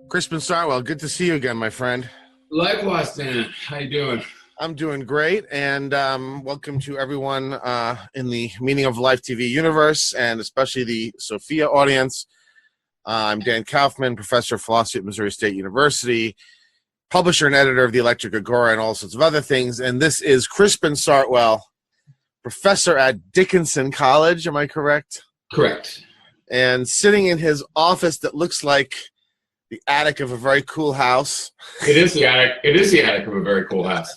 Crispin Sartwell, good to see you again, my friend. Likewise, Dan. How you doing? I'm doing great, and welcome to everyone in the Meaning of Life TV universe, and especially the Sophia audience. I'm Dan Kaufman, professor of philosophy at Missouri State University, publisher and editor of The Electric Agora, and all sorts of other things. And this is Crispin Sartwell, professor at Dickinson College. Am I correct? Correct. And sitting in his office that looks like the attic of a very cool house. It is the attic. It is the attic of a very cool house.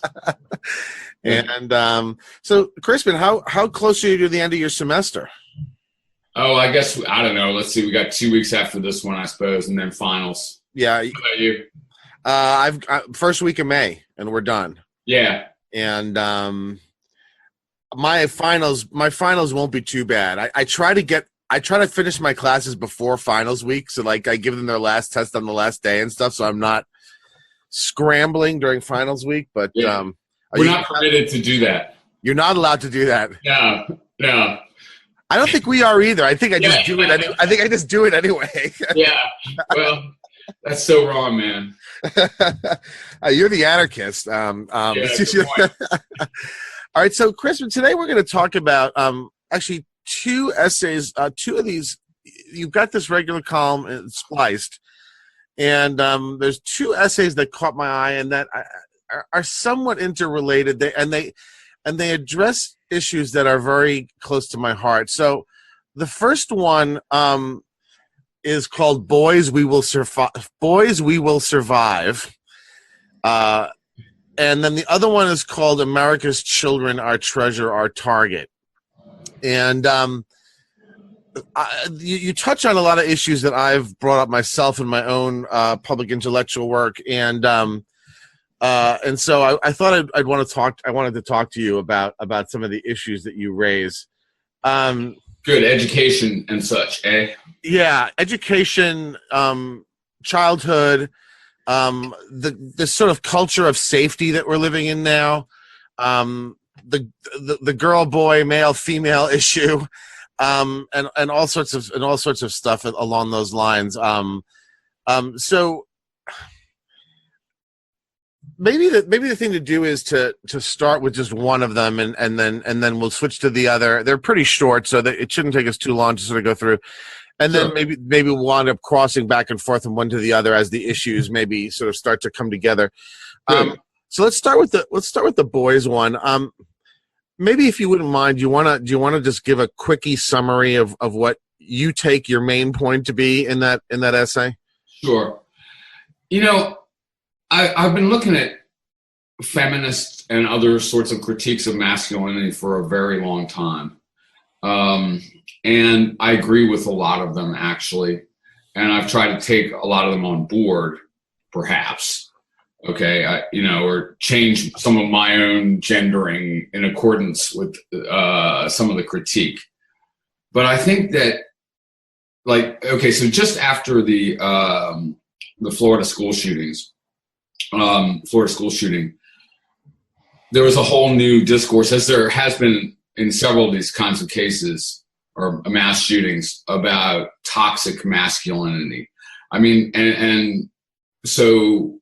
And so, Crispin, how close are you to the end of your semester? Oh, I guess, I don't know. Let's see. We got 2 weeks after this one, I suppose, and then finals. Yeah. How about you? I've first week of May, and we're done. Yeah. And my finals won't be too bad. I try to finish my classes before finals week, so like I give them their last test on the last day and stuff, so I'm not scrambling during finals week. But yeah. We're not permitted to do that. You're not allowed to do that. No. I don't think we are either. I think I just do it. I think I just do it anyway. Yeah. Well, that's so wrong, man. You're the anarchist. Good point. All right, so Crispin, today we're going to talk about actually two essays. Two of these, you've got this regular column spliced, and there's two essays that caught my eye and that are somewhat interrelated. They address issues that are very close to my heart. So the first one is called "Boys, We Will Survive." Boys, We Will Survive. And then the other one is called "America's Children, Our Treasure, Our Target." And you touch on a lot of issues that I've brought up myself in my own public intellectual work, and so I thought I wanted to talk to you about some of the issues that you raise. Good education and such, eh? Yeah, education, childhood, the sort of culture of safety that we're living in now, the girl boy male female issue, and all sorts of stuff along those lines. So maybe the thing to do is to start with just one of them, and then we'll switch to the other. They're pretty short, so that it shouldn't take us too long to sort of go through. And then Sure. maybe we'll wind up crossing back and forth from one to the other as the issues maybe sort of start to come together. So let's start with the boys one. Maybe if you wouldn't mind, do you want to just give a quickie summary of what you take your main point to be in that essay? Sure. You know, I've been looking at feminist and other sorts of critiques of masculinity for a very long time. And I agree with a lot of them, actually. And I've tried to take a lot of them on board, perhaps. Okay, or change some of my own gendering in accordance with some of the critique. But I think that, so just after the Florida school shooting, there was a whole new discourse, as there has been in several of these kinds of cases or mass shootings, about toxic masculinity. I mean, and so,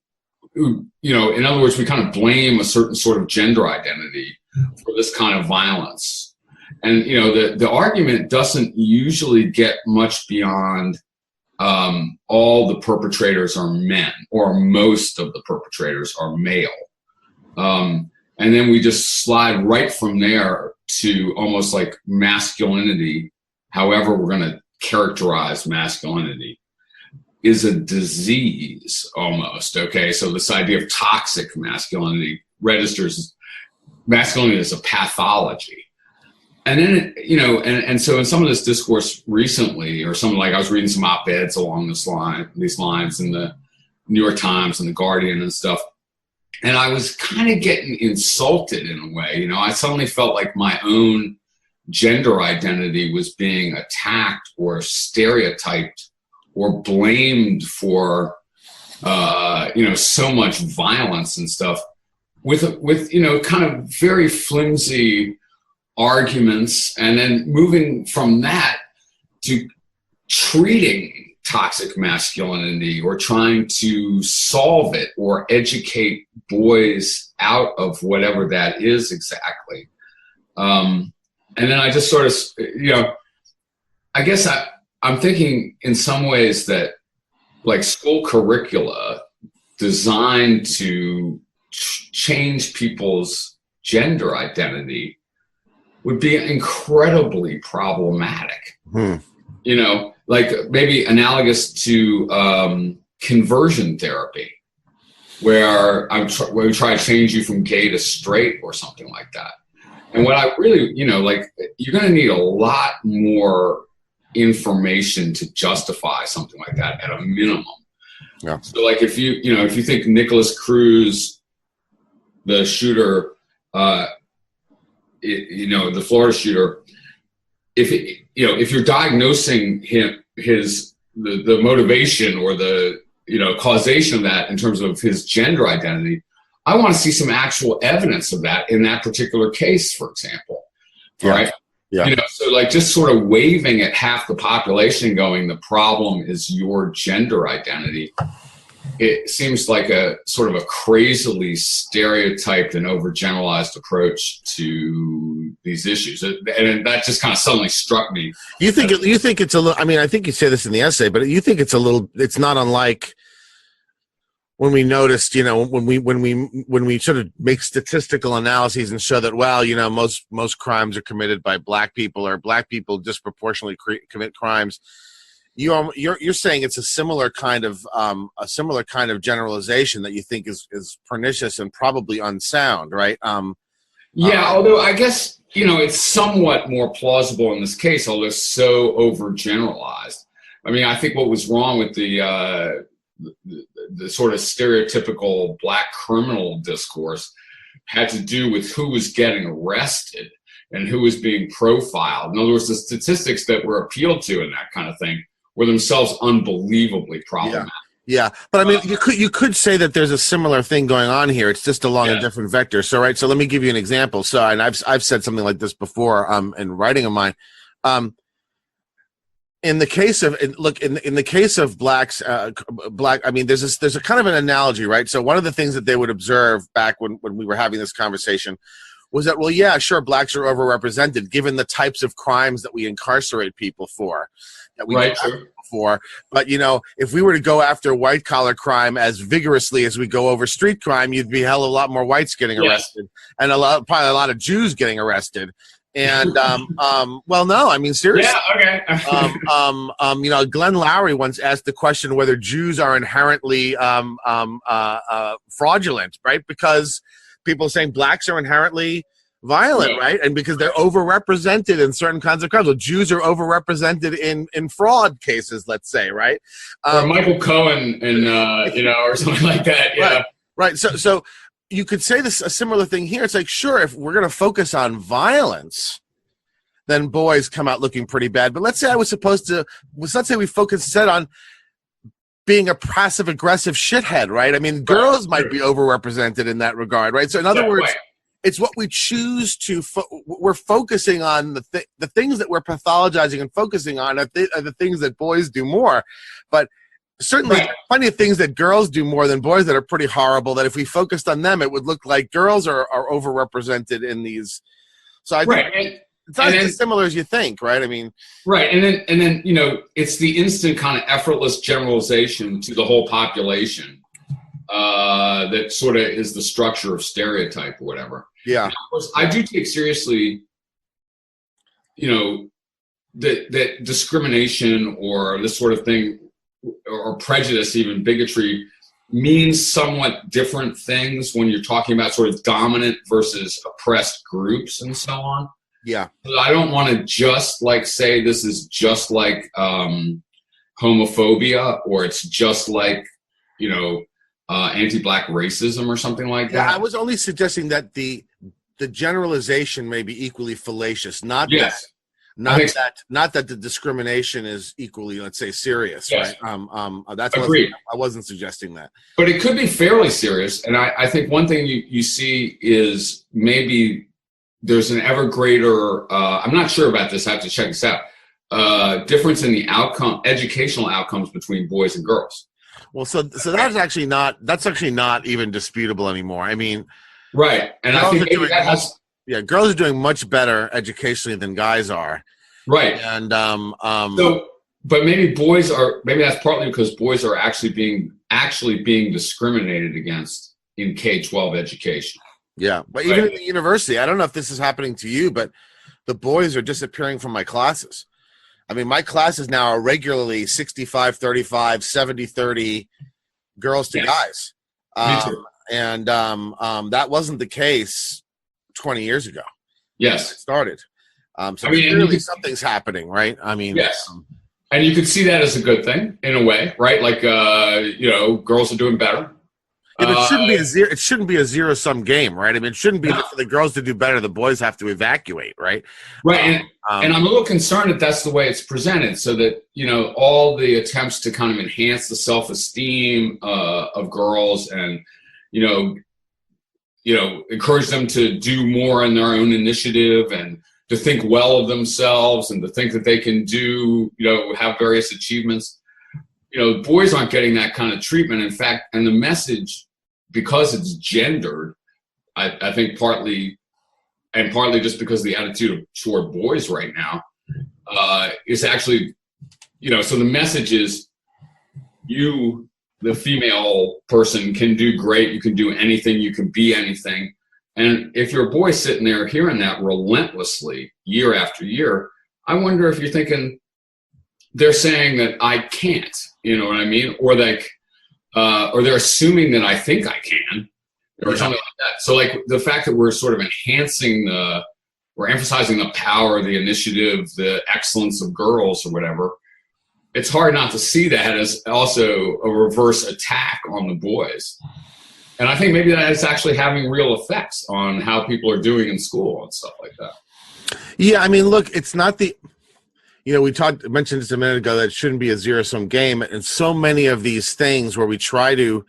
in other words, we kind of blame a certain sort of gender identity for this kind of violence. And, the argument doesn't usually get much beyond all the perpetrators are men, or most of the perpetrators are male. And then we just slide right from there to almost like masculinity, however we're going to characterize masculinity, is a disease almost. Okay, so this idea of toxic masculinity registers masculinity as a pathology. And then, and so in some of this discourse recently, or I was reading some op-eds along these lines in the New York Times and the Guardian and stuff, and I was kind of getting insulted in a way. I suddenly felt like my own gender identity was being attacked or stereotyped or blamed for, so much violence and stuff with kind of very flimsy arguments, and then moving from that to treating toxic masculinity or trying to solve it or educate boys out of whatever that is exactly. And then I just sort of, I guess I'm thinking in some ways that like school curricula designed to change people's gender identity would be incredibly problematic. Like maybe analogous to conversion therapy, where we try to change you from gay to straight or something like that. And what I really, like you're going to need a lot more information to justify something like that at a minimum. Yeah. So like if you think Nicholas Cruz, the shooter, the Florida shooter, if you're diagnosing the motivation or the causation of that in terms of his gender identity, I want to see some actual evidence of that in that particular case, for example. Yeah. Right? Yeah. So like just sort of waving at half the population going, the problem is your gender identity. It seems like a sort of a crazily stereotyped and overgeneralized approach to these issues. And that just kind of suddenly struck me. You think it's a little, I mean, I think you say this in the essay, but you think it's not unlike when we noticed, when we sort of make statistical analyses and show that, well, most crimes are committed by black people, or black people disproportionately commit crimes. You're saying it's a similar kind of generalization that you think is pernicious and probably unsound, right? Although I guess it's somewhat more plausible in this case, although so overgeneralized. I mean, I think what was wrong with the sort of stereotypical black criminal discourse had to do with who was getting arrested and who was being profiled. In other words, the statistics that were appealed to and that kind of thing were themselves unbelievably problematic. Yeah, but I mean, you could say that there's a similar thing going on here. It's just along a different vector. So, right. So let me give you an example. So, and I've said something like this before in writing of mine. In the case of in the case of blacks, I mean, there's a kind of an analogy, right? So one of the things that they would observe back when we were having this conversation was that, well, yeah, sure, blacks are overrepresented given the types of crimes that we incarcerate people for, that we for. But if we were to go after white collar crime as vigorously as we go over street crime, you'd be a hell of a lot more whites getting arrested, and probably a lot of Jews getting arrested. And well, no, I mean, seriously. Yeah, okay. Glenn Lowry once asked the question whether Jews are inherently fraudulent, right? Because people are saying blacks are inherently violent, right? And because they're overrepresented in certain kinds of crimes. Well, Jews are overrepresented in fraud cases, let's say, right? Or Michael Cohen and or something like that. Yeah. Right. So you could say a similar thing here. It's like, sure, if we're going to focus on violence, then boys come out looking pretty bad. But let's say let's say we focus instead on being a passive aggressive shithead, right? I mean, girls might be overrepresented in that regard, right? So in other words, it's what we choose to, we're focusing on the things that we're pathologizing and focusing on are the things that boys do more. But certainly there are plenty of things that girls do more than boys that are pretty horrible, that if we focused on them, it would look like girls are overrepresented in these. So I think it's not as similar as you think, right? I mean, right. And then it's the instant kind of effortless generalization to the whole population that sort of is the structure of stereotype or whatever. Yeah. And of course, I do take seriously, that discrimination or this sort of thing, or prejudice, even bigotry, means somewhat different things when you're talking about sort of dominant versus oppressed groups and so on. Yeah. I don't want to just say this is just like homophobia, or it's just like, anti-black racism or something like that. Yeah, I was only suggesting that the generalization may be equally fallacious, not that the discrimination is equally, let's say, serious, right? That's agreed. I wasn't suggesting that. But it could be fairly serious, and I think one thing you see is maybe there's an ever greater, I'm not sure about this, I have to check this out, difference in the educational outcomes between boys and girls. Well, so that's actually not even disputable anymore. I mean, right, and I think maybe that has. Yeah, girls are doing much better educationally than guys are. Right. And but maybe that's partly because boys are actually being discriminated against in K-12 education. Yeah, but even in the university, I don't know if this is happening to you, but the boys are disappearing from my classes. I mean, my classes now are regularly 65-35, 70-30 girls to guys. Me too. And that wasn't the case 20 years ago. Yes. It started. So clearly something's happening, right? I mean, yes. And you could see that as a good thing in a way, right? Like, girls are doing better. Yeah, but it shouldn't be a zero-sum game, right? I mean, it shouldn't be for the girls to do better, the boys have to evacuate, right? Right, and I'm a little concerned that that's the way it's presented, so that, all the attempts to kind of enhance the self-esteem of girls and, encourage them to do more on their own initiative and to think well of themselves and to think that they can do, have various achievements. Boys aren't getting that kind of treatment. In fact, and the message, because it's gendered, I think partly just because the attitude toward boys right now is actually, so the message is you, the female person, can do great. You can do anything. You can be anything. And if you're a boy sitting there hearing that relentlessly year after year, I wonder if you're thinking they're saying that I can't, you know what I mean? Or or they're assuming that I think I can, or something like that. So like the fact that we're sort of we're emphasizing the power, the initiative, the excellence of girls or whatever, it's hard not to see that as also a reverse attack on the boys. And I think maybe that is actually having real effects on how people are doing in school and stuff like that. Yeah, I mean, look, it's not we mentioned this a minute ago, that it shouldn't be a zero-sum game. And so many of these things where we try to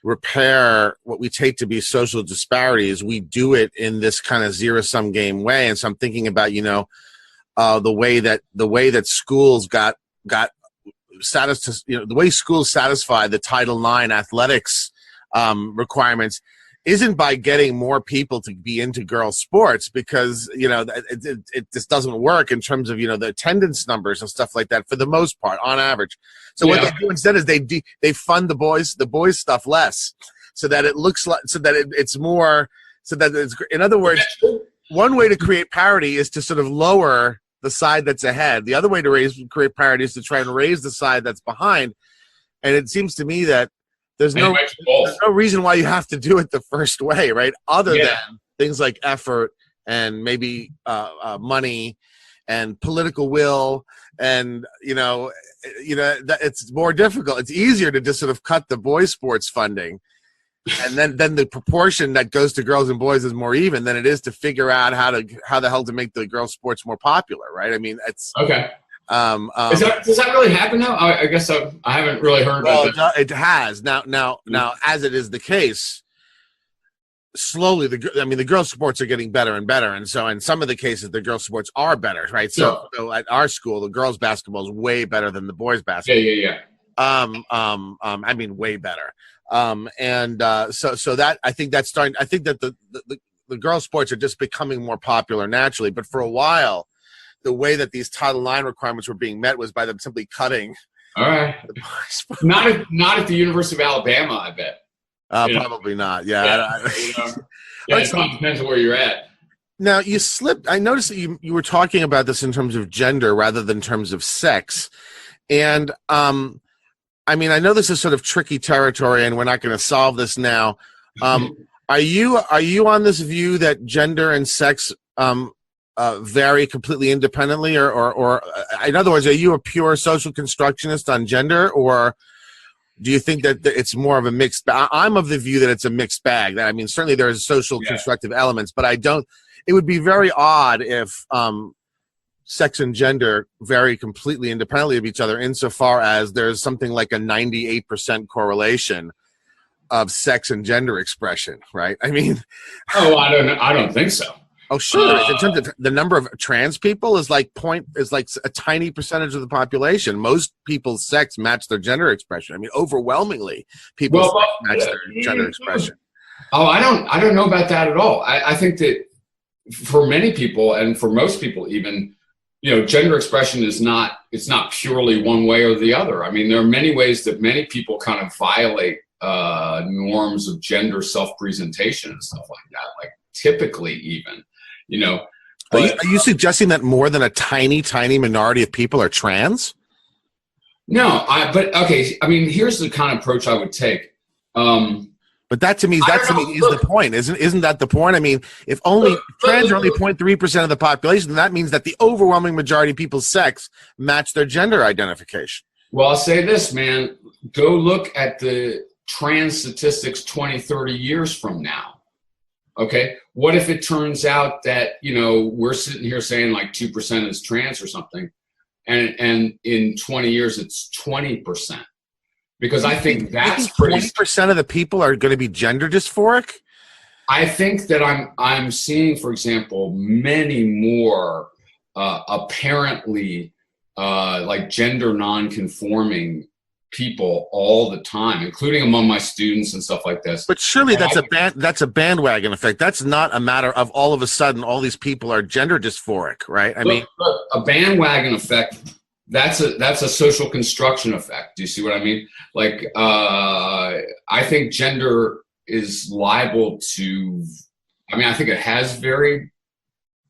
repair what we take to be social disparities, we do it in this kind of zero-sum game way. And so I'm thinking about, the way that schools got status, the way schools satisfy the Title IX athletics requirements isn't by getting more people to be into girls' sports, because it just doesn't work in terms of the attendance numbers and stuff like that for the most part on average. So what they do instead is they fund the boys stuff less, so that it looks like, it's more, so that it's, in other words, one way to create parity is to sort of lower the side that's ahead. The other way to create parity is to try and raise the side that's behind. And it seems to me that there's no reason why you have to do it the first way, right? Other than things like effort and maybe money and political will, and that it's more difficult. It's easier to just sort of cut the boys' sports funding, and then the proportion that goes to girls and boys is more even than it is to figure out how the hell to make the girls' sports more popular, right? I mean, it's okay. Does that really happen now? I guess I haven't really heard about that. It has now, as it is the case, slowly the girls' sports are getting better and better, and so in some of the cases the girls' sports are better, right? So at our school, the girls' basketball is way better than the boys' basketball. Yeah. I mean, way better. So that I think that's starting. I think that the girls' sports are just becoming more popular naturally, but for a while, the way that these Title IX requirements were being met was by them simply cutting. All right. Not at the University of Alabama, I bet. Probably not. Yeah. It depends on where you're at. Now you slipped. I noticed that you were talking about this in terms of gender rather than in terms of sex, and I mean, I know this is sort of tricky territory, and we're not going to solve this now. Are you on this view that gender and sex vary completely independently, or in other words, are you a pure social constructionist on gender, or do you think that it's more of a mixed bag? I'm of the view that it's a mixed bag. I mean, certainly there's social constructive elements, but I don't. It would be very odd if sex and gender vary completely independently of each other, insofar as there's something like a 98% correlation of sex and gender expression, right? I mean, I don't think so. Oh, sure there is. In terms of the number of trans people is like a tiny percentage of the population. Most people's sex match their gender expression. I mean, overwhelmingly, people's sex match their gender expression. Oh, I don't know about that at all. I think that for many people, and for most people even, gender expression is it's not purely one way or the other. I mean, there are many ways that many people kind of violate norms of gender self-presentation and stuff like that, like typically even. But, are you suggesting that more than a tiny minority of people are trans? No, but okay. I mean, here's the kind of approach I would take. But that to me is the point, isn't that the point? I mean, if trans are only 0.3% of the population, then that means that the overwhelming majority of people's sex match their gender identification. Well, I'll say this, man. Go look at the trans statistics 20, 30 years from now. Okay, what if it turns out that we're sitting here saying like 2% is trans or something, and in 20 years it's 20%, because I think that's 20% of the people are going to be gender dysphoric. I think that I'm seeing, for example, many more apparently like gender non-conforming people all the time, including among my students and stuff like this. But surely that's a bandwagon effect. That's not a matter of all of a sudden all these people are gender dysphoric, right? I mean, a bandwagon effect. That's a social construction effect. Do you see what I mean? Like, I think gender is liable to. I mean, I think it has very,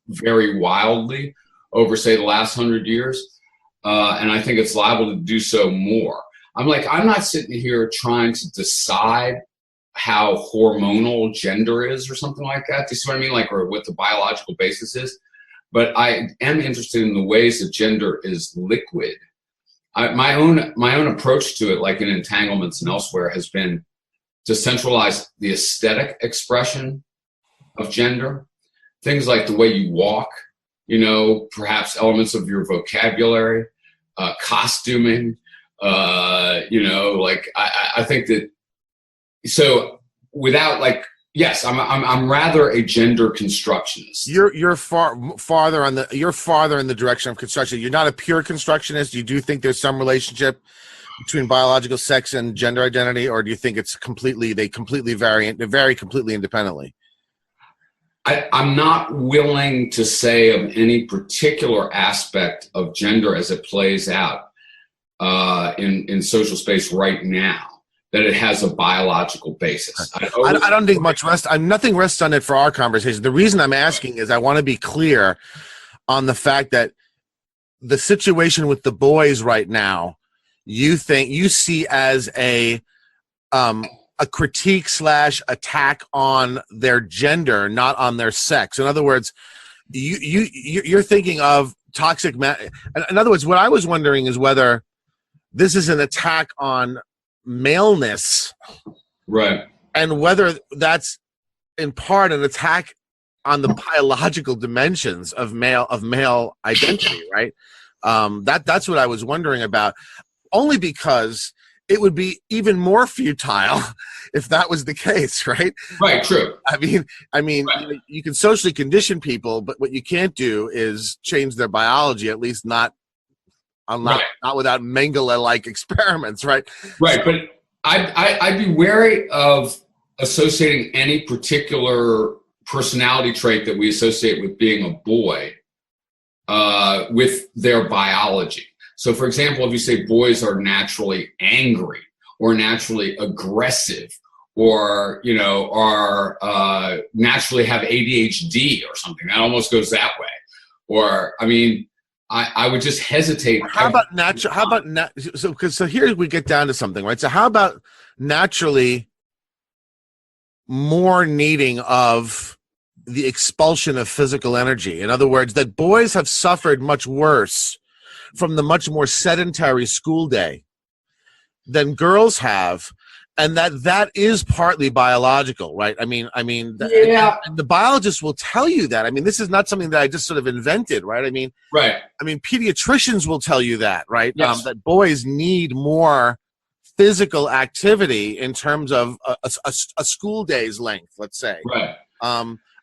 very wildly over, say, the last 100 years, and I think it's liable to do so more. I'm not sitting here trying to decide how hormonal gender is or something like that. Do you see what I mean? Like, or what the biological basis is. But I am interested in the ways that gender is liquid. My own approach to it, like in entanglements and elsewhere, has been to centralize the aesthetic expression of gender. Things like the way you walk, perhaps elements of your vocabulary, costuming. I think that, so without yes, I'm rather a gender constructionist. You're farther in the direction of construction. You're not a pure constructionist. You do think there's some relationship between biological sex and gender identity, or do you think they completely vary completely independently? I'm not willing to say of any particular aspect of gender as it plays out in social space right now that it has a biological basis. I don't think nothing rests on it for our conversation. The reason I'm asking is I want to be clear on the fact that the situation with the boys right now, you see as a critique / attack on their gender, not on their sex. In other words, you're thinking of toxic. In other words, what I was wondering is whether this is an attack on maleness, right? And whether that's in part an attack on the biological dimensions of male identity, right? That's what I was wondering about. Only because it would be even more futile if that was the case, right? Right, true. I mean, right. You can socially condition people, but what you can't do is change their biology, at least not without Mengele-like experiments, right? Right, but I'd be wary of associating any particular personality trait that we associate with being a boy with their biology. So, for example, if you say boys are naturally angry or naturally aggressive or, are naturally have ADHD or something, that almost goes that way. Or, I would just hesitate. So here we get down to something, right? So how about naturally more needing of the expulsion of physical energy? In other words, that boys have suffered much worse from the much more sedentary school day than girls have, and that is partly biological, right? Yeah. And the biologists will tell you that. This is not something that I just sort of invented, right? Right. Pediatricians will tell you that, right? Yes. That boys need more physical activity in terms of a school day's length, let's say. Right.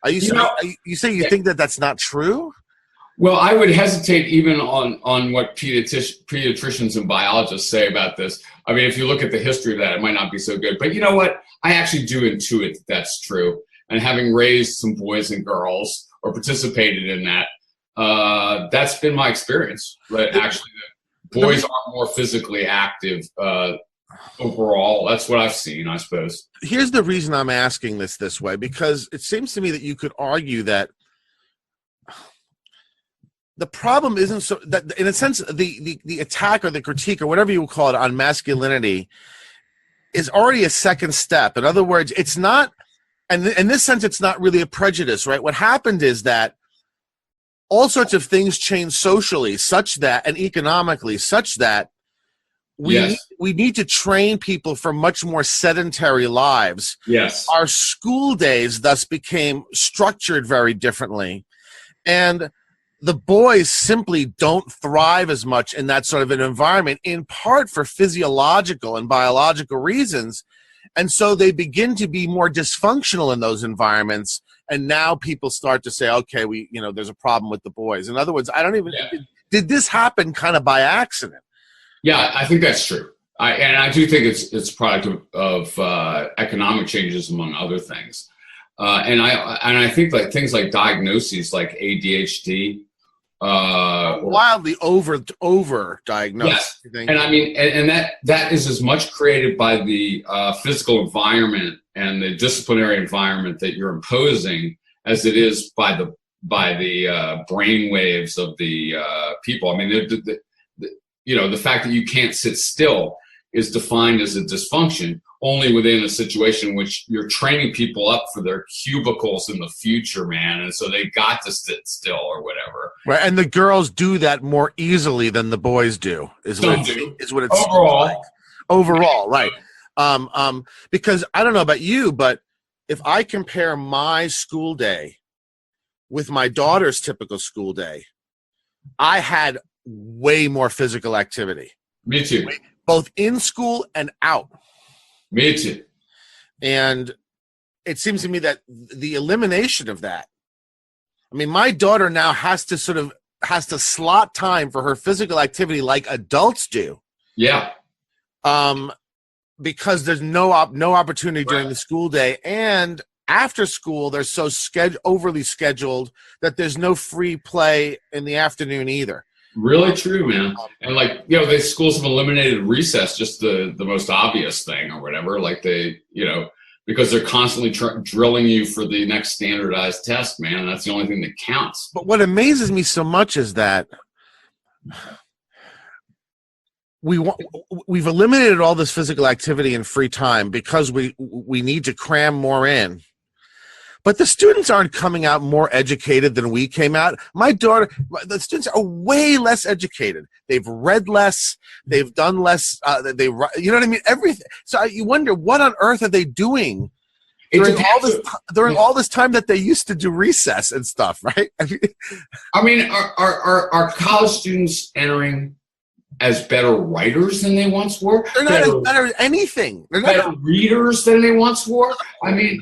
You say you think that that's not true? Well, I would hesitate even on what pediatricians and biologists say about this. I mean, if you look at the history of that, it might not be so good. But you know what? I actually do intuit that that's true. And having raised some boys and girls or participated in that, that's been my experience. But actually, boys are more physically active overall. That's what I've seen, I suppose. Here's the reason I'm asking this way, because it seems to me that you could argue that the problem isn't so that, in a sense, the attack or the critique or whatever you will call it on masculinity is already a second step. In other words, it's not, and in this sense, it's not really a prejudice, right? What happened is that all sorts of things change socially, such that, and economically, such that we need to train people for much more sedentary lives. Yes, our school days thus became structured very differently, and the boys simply don't thrive as much in that sort of an environment, in part for physiological and biological reasons. And so they begin to be more dysfunctional in those environments. And now people start to say, okay, there's a problem with the boys. In other words, did this happen kind of by accident? Yeah, I think that's true. I do think it's a product of economic changes, among other things. And I think like things like diagnoses like ADHD, wildly over diagnosed. Yes, and I mean, and that is as much created by the physical environment and the disciplinary environment that you're imposing as it is by the brain waves of the people. I mean, the fact that you can't sit still is defined as a dysfunction only within a situation in which you're training people up for their cubicles in the future, man. And so they got to sit still or whatever. Right. And the girls do that more easily than the boys do, is what it seems like. Overall, right. Because I don't know about you, but if I compare my school day with my daughter's typical school day, I had way more physical activity. Me too. Both in school and out. Me too. And it seems to me that the elimination of that, I mean, my daughter now has to slot time for her physical activity like adults do. Yeah. Because there's no opportunity during the school day, and after school they're so overly scheduled that there's no free play in the afternoon either. Really true, man. And the schools have eliminated recess, just the most obvious thing or whatever. Like because they're constantly drilling you for the next standardized test, man. And that's the only thing that counts. But what amazes me so much is that we've eliminated all this physical activity and free time because we need to cram more in. But the students aren't coming out more educated than we came out. The students are way less educated. They've read less. They've done less. You know what I mean? Everything. So you wonder, what on earth are they doing during all this time that they used to do recess and stuff, right? I mean, are college students entering as better writers than they once were? They're not as better at anything. They're better readers than they once were. I mean,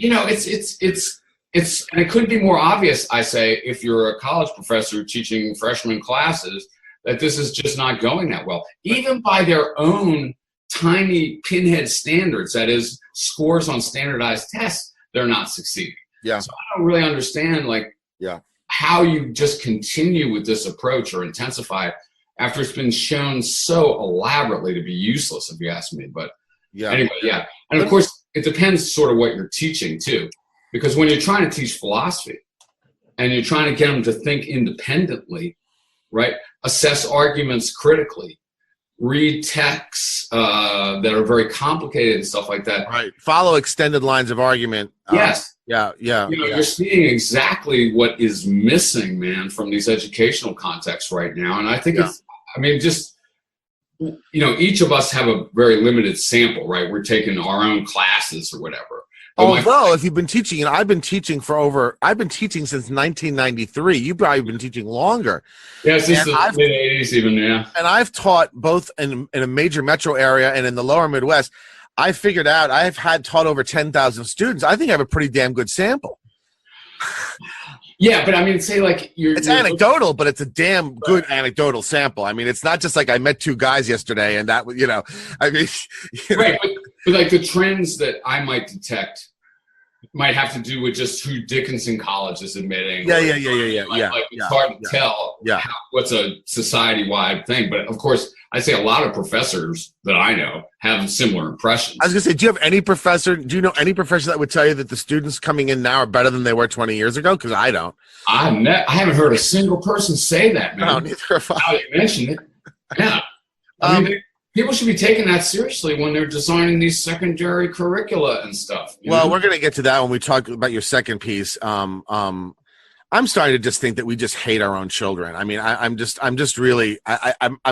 and it couldn't be more obvious, I say, if you're a college professor teaching freshman classes, that this is just not going that well. Even by their own tiny pinhead standards, that is, scores on standardized tests, they're not succeeding. Yeah. So I don't really understand, how you just continue with this approach or intensify it after it's been shown so elaborately to be useless, if you ask me. But anyway, yeah. And of course, it depends sort of what you're teaching, too. Because when you're trying to teach philosophy and you're trying to get them to think independently, right, assess arguments critically, read texts that are very complicated and stuff like that. Right. Follow extended lines of argument. Yes. You're seeing exactly what is missing, man, from these educational contexts right now. And I think each of us have a very limited sample, right? We're taking our own classes or whatever. Although, if you've been teaching, and I've been teaching since 1993. You've probably been teaching longer. Yeah, since the mid-'80s even, yeah. And I've taught both in a major metro area and in the lower Midwest. I figured out I've taught over 10,000 students. I think I have a pretty damn good sample. Yeah, but I mean, say like it's anecdotal, but it's a damn good anecdotal sample. I mean, it's not just like I met two guys yesterday and that, I mean, right. But like the trends that I might detect might have to do with just who Dickinson College is admitting. Yeah. Like it's hard to tell what's a society-wide thing. But of course, I say a lot of professors that I know have similar impressions. I was going to say, do you know any professor that would tell you that the students coming in now are better than they were 20 years ago? Because I don't. I haven't heard a single person say that, man. No, neither have I. Now you mention it. Yeah. I mean, people should be taking that seriously when they're designing these secondary curricula and stuff. Well, we're going to get to that when we talk about your second piece. I'm starting to just think that we just hate our own children. I mean, I'm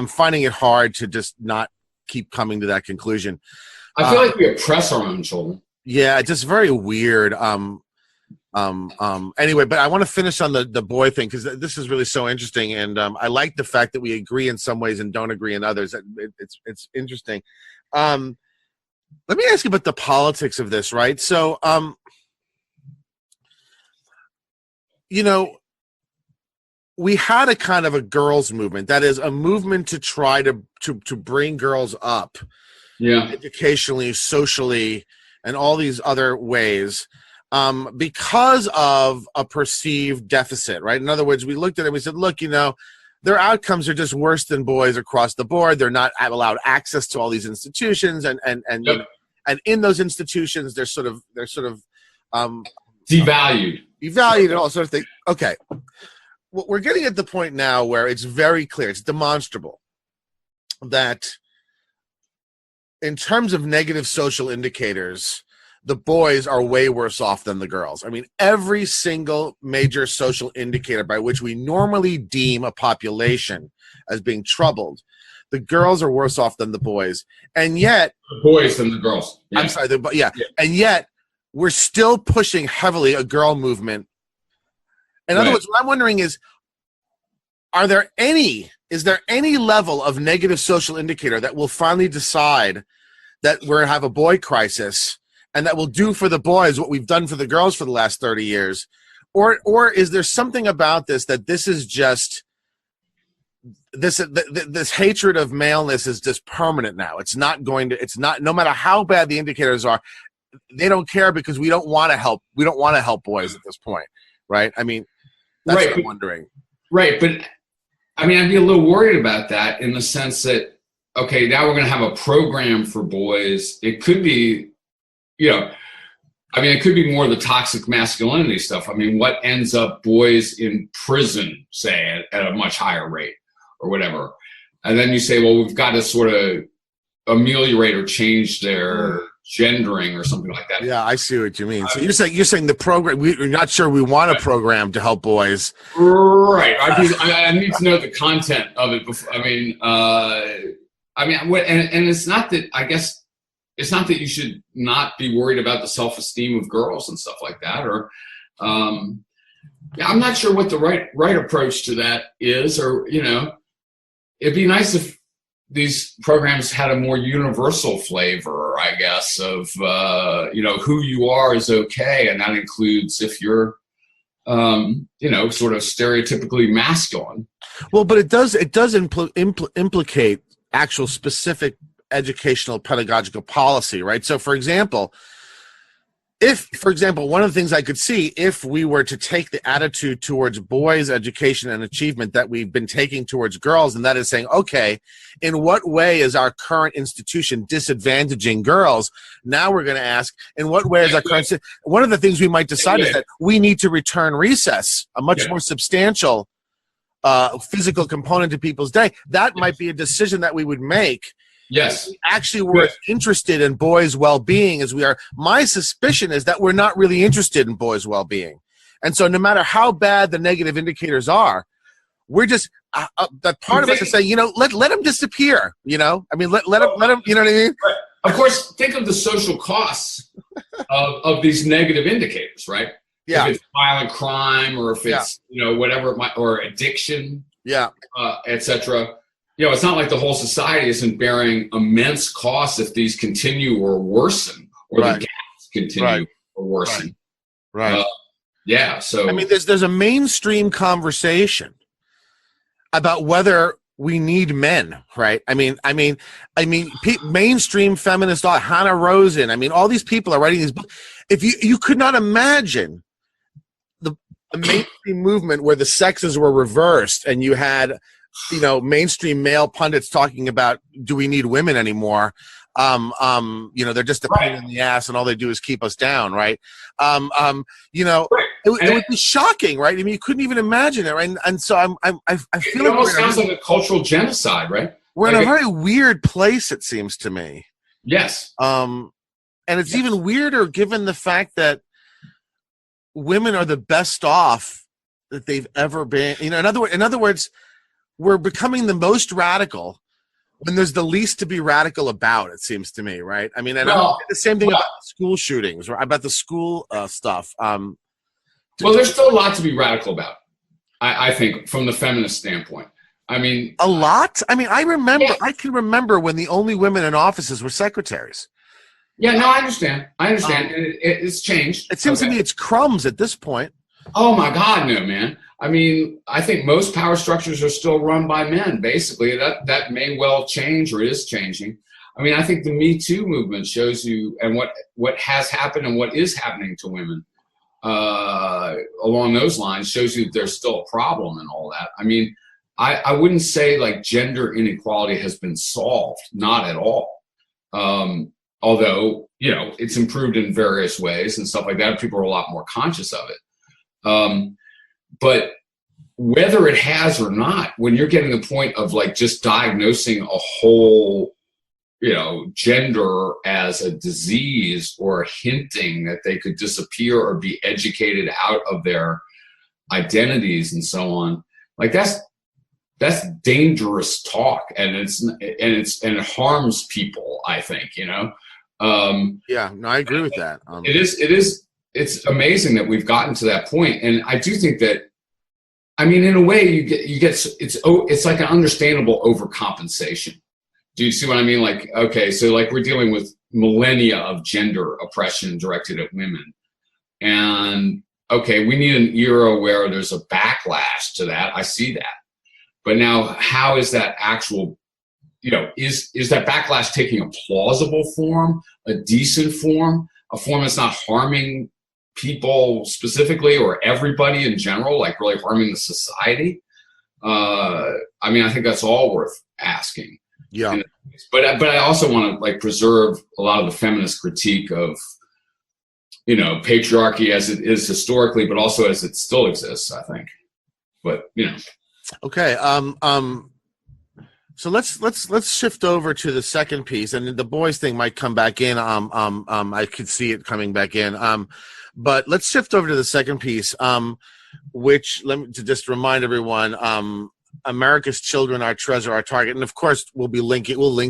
finding it hard to just not keep coming to that conclusion. I feel like we oppress our own children. Yeah, it's just very weird. Anyway, but I want to finish on the boy thing because this is really so interesting, and I like the fact that we agree in some ways and don't agree in others. It's interesting. Let me ask you about the politics of this, right? So, we had a kind of a girls' movement, that is a movement to try to bring girls up, educationally, socially, and all these other ways. Because of a perceived deficit, right? In other words, we looked at it and we said, look, their outcomes are just worse than boys across the board. They're not allowed access to all these institutions, and in those institutions, they're sort of devalued and all sorts of things. Okay, well, we're getting at the point now where it's very clear, it's demonstrable that in terms of negative social indicators, the boys are way worse off than the girls. I mean, every single major social indicator by which we normally deem a population as being troubled, the girls are worse off than the boys. And yet... The boys than the girls. Yeah. I'm sorry. And yet, we're still pushing heavily a girl movement. In other words, what I'm wondering is there any level of negative social indicator that will finally decide that we're going to have a boy crisis and that will do for the boys what we've done for the girls for the last 30 years? Or is there something about this that this is just this hatred of maleness is just permanent now? It's not, no matter how bad the indicators are, they don't care because we don't want to help. We don't want to help boys at this point, right? I mean, that's what I'm wondering. Right, but I mean, I'd be a little worried about that in the sense that, okay, now we're going to have a program for boys. It could be, it could be more of the toxic masculinity stuff. I mean, what ends up boys in prison, say, at a much higher rate or whatever. And then you say, well, we've got to sort of ameliorate or change their gendering or something like that. Yeah, I see what you mean. So you're saying the program, we're not sure we want a program to help boys. Right. I need to know the content of it before. And it's not that, I guess, it's not that you should not be worried about the self-esteem of girls and stuff like that. Or, I'm not sure what the right approach to that is. Or, it'd be nice if these programs had a more universal flavor, I guess, of who you are is okay, and that includes if you're, sort of stereotypically masculine. Well, but it does implicate actual specific educational pedagogical policy, right? So, for example, one of the things I could see if we were to take the attitude towards boys' education and achievement that we've been taking towards girls, and that is saying, okay, in what way is our current institution disadvantaging girls? Now we're going to ask, in what way is our current... One of the things we might decide is that we need to return recess, a much more substantial physical component to people's day. That might be a decision that we would make. Yes. Actually, we're interested in boys' well-being as we are. My suspicion is that we're not really interested in boys' well-being. And so no matter how bad the negative indicators are, we're just, that part of us is saying, let them disappear, let them, you know what I mean? Of course, think of the social costs of these negative indicators, right? Yeah. If it's violent crime or if it's, whatever it might, or addiction, et cetera. It's not like the whole society isn't bearing immense costs if these continue or worsen, or the gaps continue or worsen. Right. Yeah. So I mean, there's a mainstream conversation about whether we need men, right? Mainstream feminist thought, Hannah Rosen. I mean, all these people are writing these books. If you could not imagine the mainstream movement where the sexes were reversed and you had, mainstream male pundits talking about, do we need women anymore? They're just a pain in the ass and all they do is keep us down, right? It would be shocking, right? I mean, you couldn't even imagine it, right? And so I feel it almost sounds like a cultural genocide, right? We're in a very weird place, it seems to me. Yes. And it's even weirder given the fact that women are the best off that they've ever been. In other words, we're becoming the most radical when there's the least to be radical about, it seems to me, right? I mean, and the same thing about school shootings, or about the school stuff. Well, there's still a lot to be radical about, I think, from the feminist standpoint. I mean, a lot? I mean, I can remember when the only women in offices were secretaries. Yeah, no, I understand. It's changed. It seems to me it's crumbs at this point. Oh my God, no, man. I mean, I think most power structures are still run by men, basically. That may well change or is changing. I mean, I think the Me Too movement shows you, and what has happened and what is happening to women along those lines shows you that there's still a problem and all that. I mean, I wouldn't say like gender inequality has been solved, not at all. Although, it's improved in various ways and stuff like that. People are a lot more conscious of it. But whether it has or not, when you're getting the point of like just diagnosing a whole, gender as a disease, or hinting that they could disappear or be educated out of their identities and so on, like that's dangerous talk, and it harms people, I think, Yeah, no, I agree with that. It's amazing that we've gotten to that point, and I do think that, I mean, in a way, it's like an understandable overcompensation. Do you see what I mean? Like, okay, so like we're dealing with millennia of gender oppression directed at women, and okay, we need an era where there's a backlash to that. I see that, but now how is that actual? Is that backlash taking a plausible form, a decent form, a form that's not harming people specifically or everybody in general, like really harming the society? I mean, I think that's all worth asking. Yeah. But I also want to like preserve a lot of the feminist critique of, patriarchy as it is historically, but also as it still exists, I think. But, Okay. So let's shift over to the second piece, and the boys thing might come back in. I could see it coming back in. But let's shift over to the second piece, which to just remind everyone, America's Children, Our Treasure, Our Target, and of course we'll link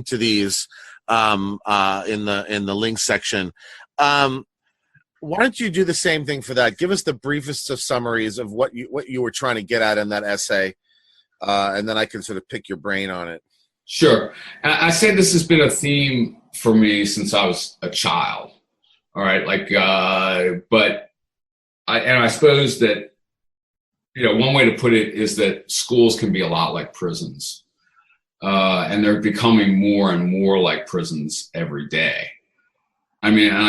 to these in the link section. Why don't you do the same thing for that? Give us the briefest of summaries of what you were trying to get at in that essay. And then I can sort of pick your brain on it. Sure. And I say this has been a theme for me since I was a child. All right. But I suppose that, one way to put it is that schools can be a lot like prisons. And they're becoming more and more like prisons every day. I mean, and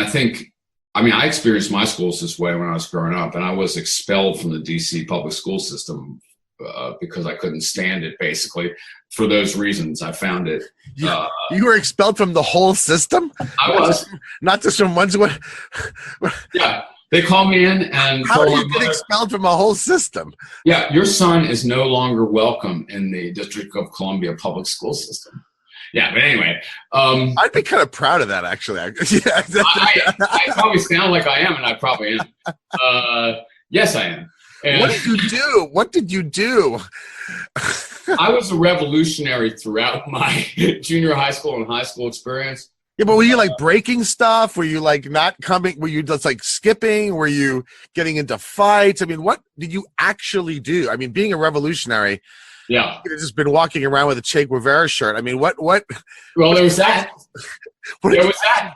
I experienced my schools this way when I was growing up, and I was expelled from the DC public school system because I couldn't stand it, basically. For those reasons, I found it. You were expelled from the whole system? I was. Not just from one. Yeah. They called me in and how do you get expelled from a whole system? Yeah, your son is no longer welcome in the District of Columbia public school system. Yeah, but anyway. I'd be kind of proud of that, actually. I probably sound like I am, and I probably am. Yes, I am. And What did you do? I was a revolutionary throughout my junior high school and high school experience. Yeah, but were you like breaking stuff? Were you like not coming? Were you just like skipping? Were you getting into fights? I mean, what did you actually do? I mean, being a revolutionary, yeah, you could have just been walking around with a Che Guevara shirt. I mean, what? Well, there was that. There was that.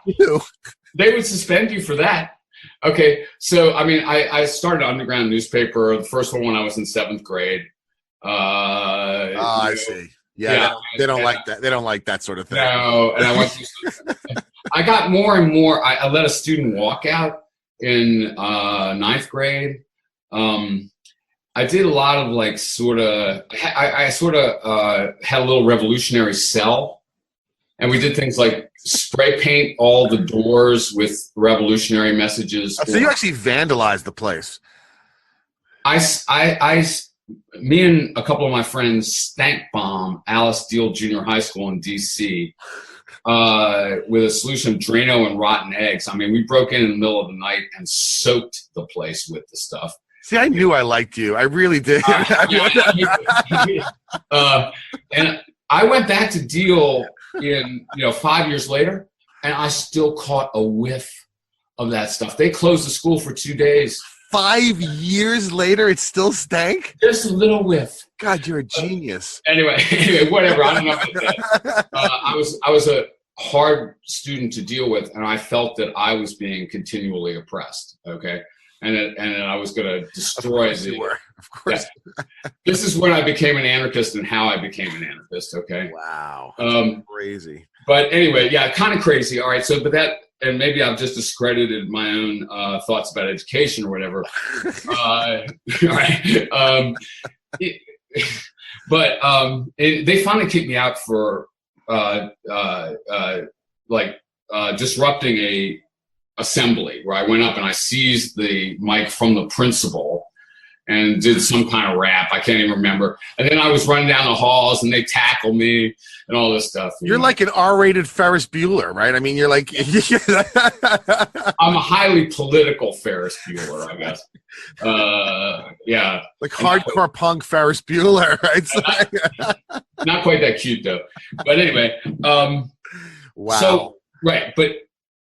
They would suspend you for that. Okay, so I mean, I started an underground newspaper. The first one when I was in 7th grade. I see. Yeah, Yeah, they don't like that. They don't like that sort of thing. no, and I went through. I got more and more. I let a student walk out in 9th grade. I did a lot of like sort of. I sort of had a little revolutionary cell, and we did things like spray paint all the doors with revolutionary messages. So you actually vandalized the place. Me and a couple of my friends stank bomb Alice Deal Junior High School in D.C. With a solution of Drano and rotten eggs. I mean, we broke in the middle of the night and soaked the place with the stuff. See, I knew I liked you. I really did. And I went back to Deal in 5 years later, and I still caught a whiff of that stuff. They closed the school for 2 days. 5 years later, it still stank? Just a little whiff. God, you're a genius. Anyway, whatever. I don't know about that. I was a hard student to deal with, and I felt that I was being continually oppressed. Okay, and I was going to destroy the. Of course. Yeah. This is when I became an anarchist and how I became an anarchist. Okay. Wow. Crazy. But anyway, yeah, kind of crazy. All right. So, but that. And maybe I've just discredited my own thoughts about education or whatever. Right. They finally kicked me out for disrupting a assembly where I went up and I seized the mic from the principal and did some kind of rap. I can't even remember. And then I was running down the halls and they tackled me and all this stuff. You're like an R-rated Ferris Bueller, right? I mean, you're like... I'm a highly political Ferris Bueller, I guess. Yeah. Like hardcore punk Ferris Bueller, right? Not quite that cute, though. But anyway. Wow. So, right. But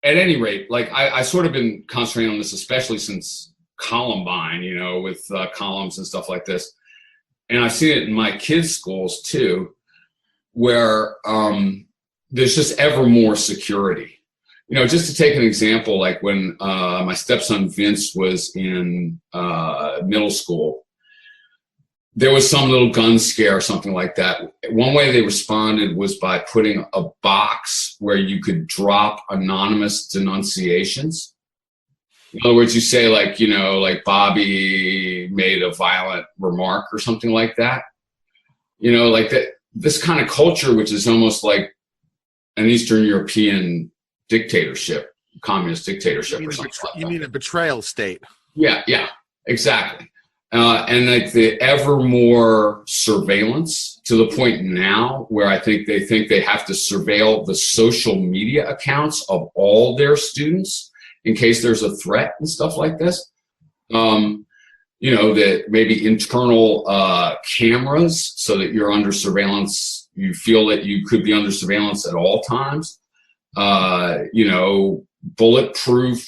at any rate, like I sort of been concentrating on this, especially since Columbine, with columns and stuff like this. And I've seen it in my kids' schools too, where there's just ever more security. Just to take an example, like when my stepson Vince was in middle school, there was some little gun scare or something like that. One way they responded was by putting a box where you could drop anonymous denunciations. In other words, you say like Bobby made a violent remark or something like that. Like that. This kind of culture, which is almost like an Eastern European dictatorship, communist dictatorship, or something. You mean a betrayal state? Yeah, exactly. And like the ever more surveillance to the point now where I think they have to surveil the social media accounts of all their students in case there's a threat and stuff like this. That maybe internal cameras so that you're under surveillance. You feel that you could be under surveillance at all times. Bulletproof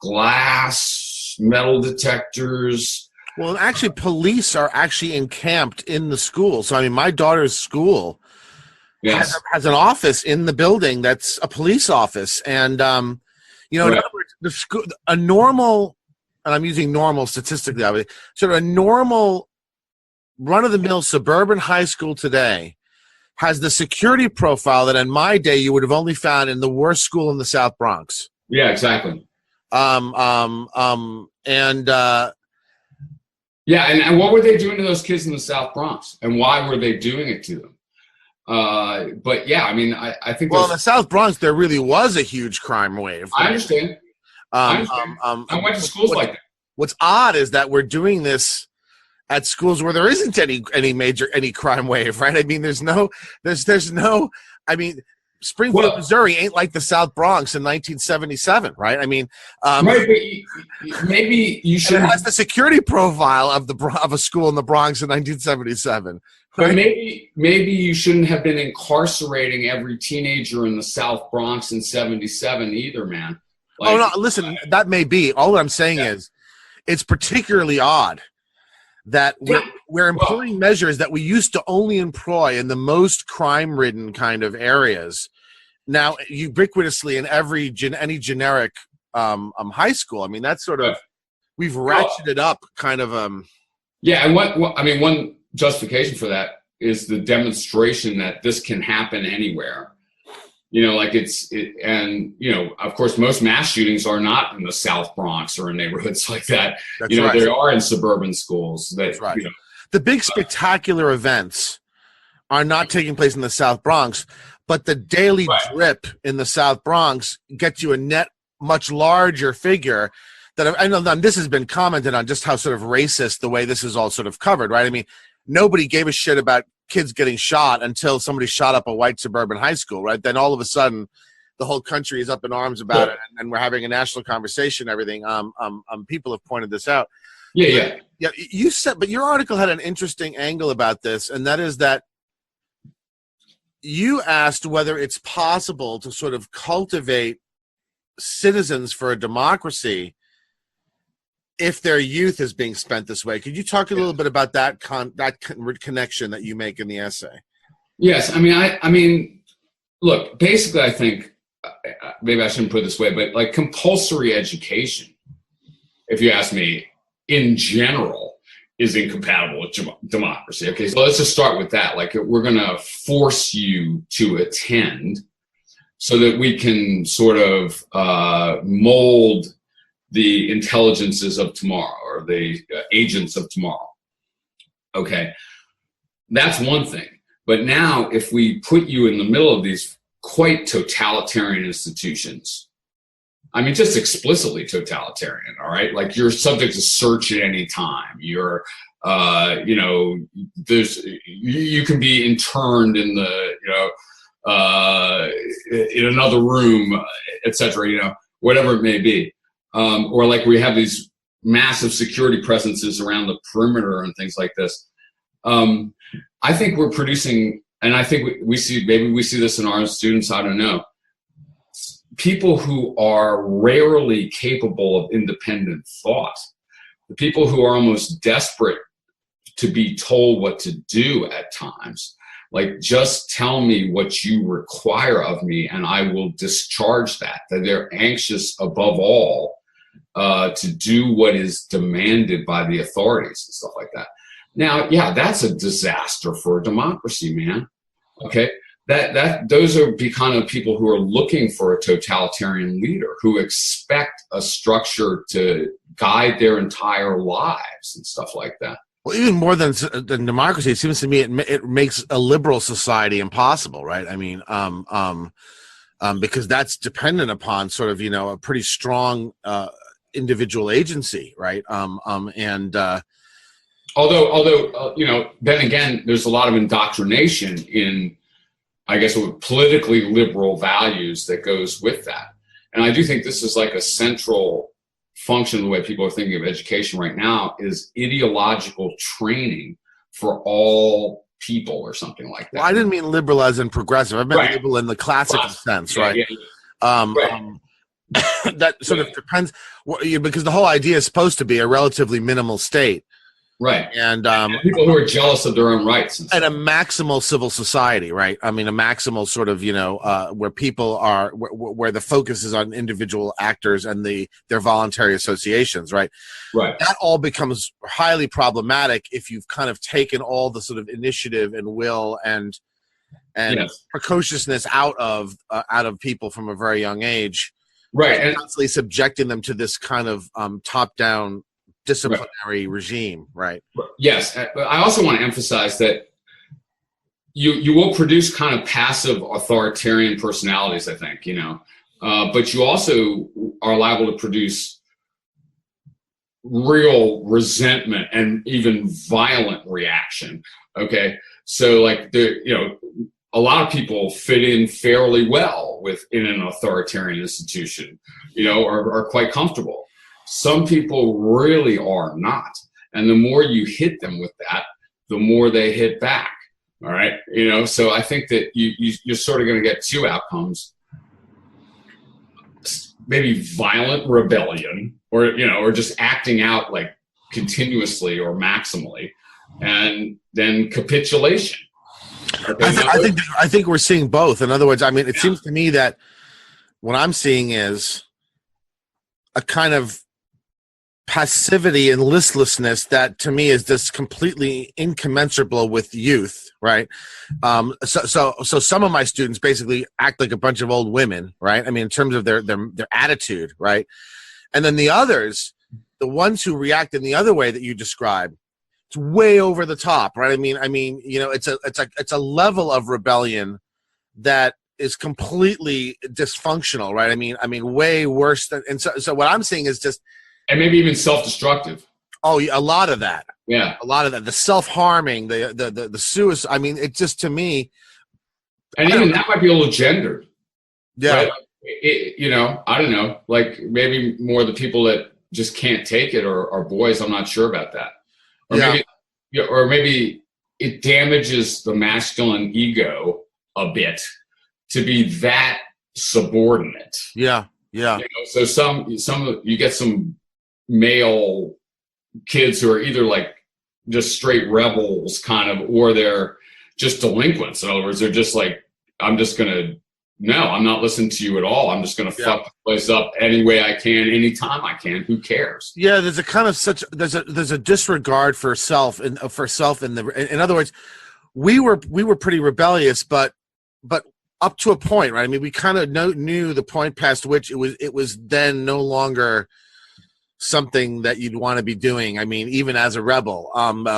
glass, metal detectors. Well, actually, police are actually encamped in the school. So, I mean, my daughter's school has an office in the building that's a police office. And, right. In other words, a normal, and I'm using normal statistically, obviously, sort of a normal run-of-the-mill suburban high school today has the security profile that in my day you would have only found in the worst school in the South Bronx. Yeah, exactly. And what were they doing to those kids in the South Bronx, and why were they doing it to them? But yeah, I mean, I think. Well, in the South Bronx, there really was a huge crime wave. I understand. I went to schools like that. What's odd is that we're doing this at schools where there isn't any crime wave, right? I mean, there's no. I mean, Springfield, Missouri ain't like the South Bronx in 1977, right? I mean, right, but maybe you should. It has the security profile of a school in the Bronx in 1977. But maybe you shouldn't have been incarcerating every teenager in the South Bronx in '77 either, man. Oh no, listen, that may be. All I'm saying is, it's particularly odd that we're employing measures that we used to only employ in the most crime-ridden kind of areas. Now, ubiquitously in any generic high school. I mean, that's sort of, we've ratcheted up kind of. Yeah, and one justification for that is the demonstration that this can happen anywhere. Like and of course, most mass shootings are not in the South Bronx or in neighborhoods like that. That's right. They are in suburban schools. That's right. The big spectacular events are not taking place in the South Bronx, but the daily drip in the South Bronx gets you a net much larger figure. That I know this has been commented on, just how sort of racist the way this is all sort of covered, right? I mean, nobody gave a shit about kids getting shot until somebody shot up a white suburban high school, right? Then all of a sudden, the whole country is up in arms about it, and we're having a national conversation. Everything. People have pointed this out. Yeah. You said, but your article had an interesting angle about this, and that is that you asked whether it's possible to sort of cultivate citizens for a democracy if their youth is being spent this way. Could you talk a little bit about that connection that you make in the essay? Yes. I mean, look, basically, I think, maybe I shouldn't put it this way, but like compulsory education, if you ask me, in general, is incompatible with democracy. Okay, so let's just start with that. Like, we're going to force you to attend so that we can sort of mold the intelligences of tomorrow, or the agents of tomorrow. Okay, that's one thing. But now, if we put you in the middle of these quite totalitarian institutions, I mean, just explicitly totalitarian, all right? Like, you're subject to search at any time. You're, you can be interned in in another room, etc. Whatever it may be. Or like we have these massive security presences around the perimeter and things like this. I think we're producing, and I think we see this in our students, I don't know, people who are rarely capable of independent thought, the people who are almost desperate to be told what to do at times. Like, just tell me what you require of me and I will discharge that. That they're anxious above all to do what is demanded by the authorities and stuff like that. Now, yeah, that's a disaster for a democracy, man. Okay, those are the kind of people who are looking for a totalitarian leader, who expect a structure to guide their entire lives and stuff like that. Well, even more than democracy, it seems to me it makes a liberal society impossible, right? I mean, because that's dependent upon sort of a pretty strong individual agency, right? Although then again, there's a lot of indoctrination in, I guess, politically liberal values that goes with that. And I do think this is like a central function of the way people are thinking of education right now, is ideological training for all people or something like that. Well, I didn't mean liberal as in progressive. I meant liberal in the classical sense, right? That sort of depends, because the whole idea is supposed to be a relatively minimal state. Right. And people who are jealous of their own rights. And a maximal civil society, right? I mean, a maximal sort of, where people are, where the focus is on individual actors and their voluntary associations, right? Right. That all becomes highly problematic if you've kind of taken all the sort of initiative and will and precociousness out of people from a very young age. Right. And constantly subjecting them to this kind of top-down disciplinary regime, right? Yes. I also want to emphasize that you will produce kind of passive authoritarian personalities, I think, but you also are liable to produce real resentment and even violent reaction. Okay. So like a lot of people fit in fairly well in an authoritarian institution, are quite comfortable. Some people really are not. And the more you hit them with that, the more they hit back. All right. So I think that you're sort of going to get two outcomes, maybe violent rebellion or just acting out like continuously or maximally, and then capitulation. Okay, I think we're seeing both. In other words, I mean, it seems to me that what I'm seeing is a kind of passivity and listlessness that to me is just completely incommensurable with youth, right? So some of my students basically act like a bunch of old women, right? I mean, in terms of their attitude, right? And then the others, the ones who react in the other way that you described, it's way over the top, right? I mean, you know, it's a level of rebellion that is completely dysfunctional, right? I mean, way worse than. And so what I'm seeing is just. And maybe even self-destructive. Oh, a lot of that. Yeah. A lot of that. The self-harming, the suicide. I mean, it just, to me. And even that might be a little gendered. Yeah. Right? You know, I don't know. Like maybe more the people that just can't take it are boys. I'm not sure about that. Or maybe it damages the masculine ego a bit to be that subordinate. Yeah. Yeah. You know, so you get some male kids who are either like just straight rebels kind of, or they're just delinquents. In other words, they're just like, I'm not listening to you at all. I'm just going to fuck the place up any way I can, anytime I can. Who cares? Yeah. There's a kind of there's a disregard for self in other words, we were pretty rebellious, but up to a point, right? I mean, we kind of knew the point past which it was then no longer something that you'd want to be doing. I mean, even as a rebel,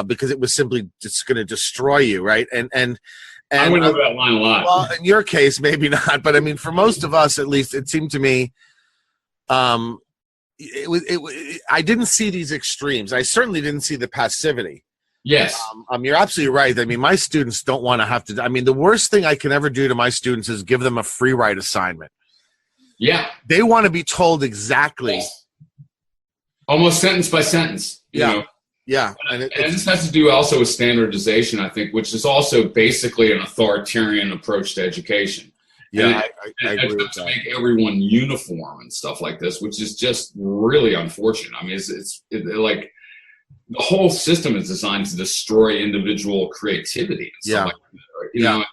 because it was simply just going to destroy you, right? And I went over that line a lot. Well, in your case, maybe not, but I mean, for most of us, at least, it seemed to me, I didn't see these extremes. I certainly didn't see the passivity. Yes. You're absolutely right. I mean, my students don't want to have to. I mean, the worst thing I can ever do to my students is give them a free write assignment. Yeah. They want to be told exactly. Yes. Almost sentence by sentence. You know? Yeah. And this has to do also with standardization, I think, which is also basically an authoritarian approach to education. Yeah, I agree with to that. make everyone uniform and stuff like this, which is just really unfortunate. I mean, it's like the whole system is designed to destroy individual creativity and stuff like that. You know,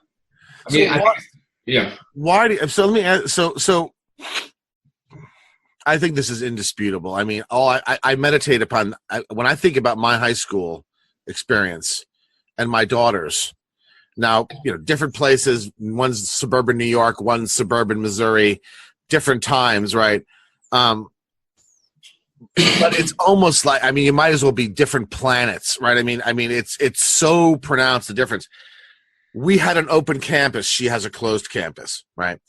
I mean, Why do so? Let me ask, so I think this is indisputable. I mean, I meditate upon when I think about my high school experience and my daughters. Now, you know, different places. One's suburban New York, one's suburban Missouri. Different times, right? But it's almost like, I mean, you might as well be different planets, right? I mean, it's so pronounced the difference. We had an open campus. She has a closed campus, right?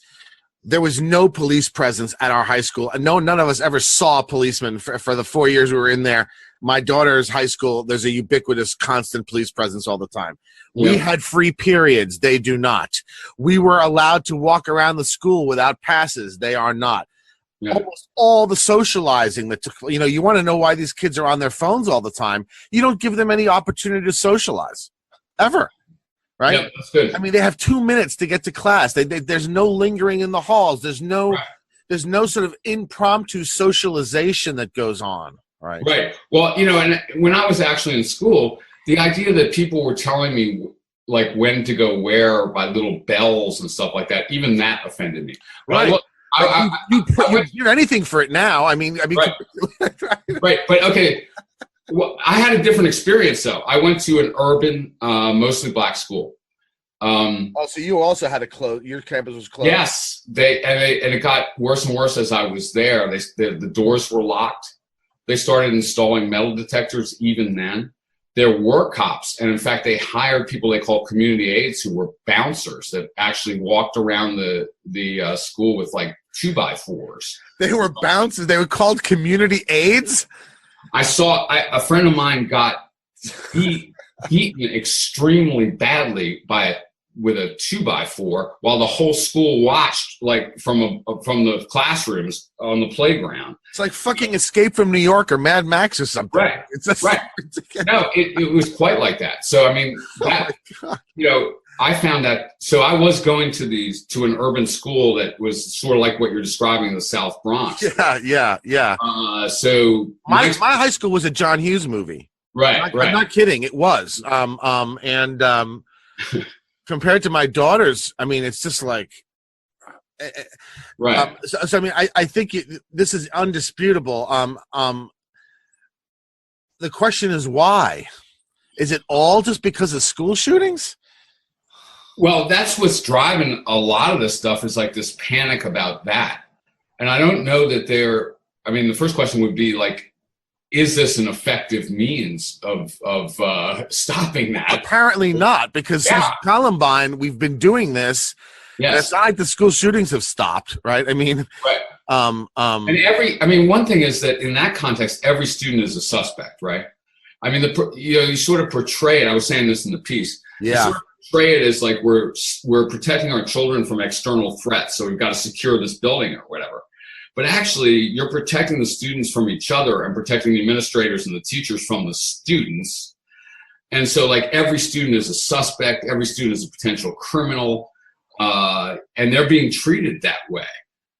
There was no police presence at our high school. And none of us ever saw a policeman for the 4 years we were in there. My daughter's high school, there's a ubiquitous, constant police presence all the time. Yeah. We had free periods. They do not. We were allowed to walk around the school without passes. They are not. Yeah. Almost all the socializing that took, you know, you want to know why these kids are on their phones all the time. You don't give them any opportunity to socialize ever. Right? Yeah, that's good. I mean, they have 2 minutes to get to class. There's no lingering in the halls. There's no sort of impromptu socialization that goes on. Right. Right. Well, you know, and when I was actually in school, the idea that people were telling me like when to go where by little bells and stuff like that, even that offended me. Right. You do anything for it now. I mean, right. Right. But okay. Well, I had a different experience though. I went to an urban, mostly black school. So you also had your campus was closed. Yes. And it got worse and worse as I was there. The doors were locked. They started installing metal detectors even then. There were cops. And in fact, they hired people they call community aides who were bouncers that actually walked around the school with like 2x4s. They were bouncers. They were called community aides? I saw a friend of mine got beaten extremely badly with a 2x4 while the whole school watched like from the classrooms on the playground. It's like fucking Escape from New York or Mad Max or something. Right. Right. No, it was quite like that. So I mean, that, you know, I found that. So I was going to an urban school that was sort of like what you're describing in the South Bronx. Yeah. So my high school was a John Hughes movie. Right. I'm not kidding. It was. Compared to my daughters, I mean, it's just like Right. So I mean, I think this is undisputable. The question is why? Is it all just because of school shootings? Well, that's what's driving a lot of this stuff, is like this panic about that. And I don't know that I mean, the first question would be like, is this an effective means of stopping that? Apparently not, because since Columbine, we've been doing this. Yes. And it's not like the school shootings have stopped, right? I mean, right. One thing is that in that context, every student is a suspect, right? I mean, you sort of portray it. I was saying this in the piece. Yeah. You sort of portray it as like we're protecting our children from external threats, so we've got to secure this building or whatever. But actually, you're protecting the students from each other and protecting the administrators and the teachers from the students. And so, like, every student is a suspect. Every student is a potential criminal. And they're being treated that way.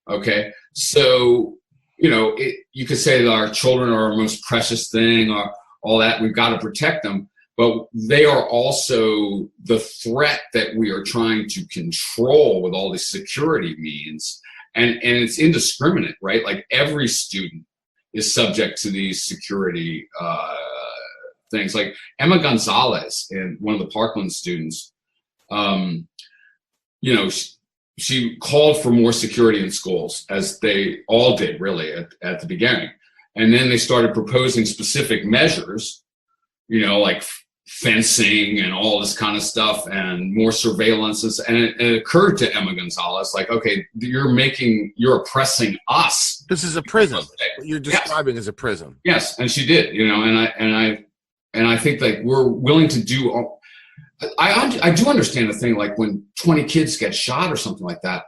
Okay? So, you could say that our children are our most precious thing, or all that. We've got to protect them. But they are also the threat that we are trying to control with all these security means. And it's indiscriminate, right? Like, every student is subject to these security things. Like Emma Gonzalez, and one of the Parkland students, she called for more security in schools, as they all did really at the beginning. And then they started proposing specific measures, like fencing and all this kind of stuff, and more surveillances. And it occurred to Emma Gonzalez, like, okay, you're oppressing us. This is a prison. What you're describing is a prison. Yes, and she did, and I think like we're willing to do all. I do understand the thing, like when 20 kids get shot or something like that.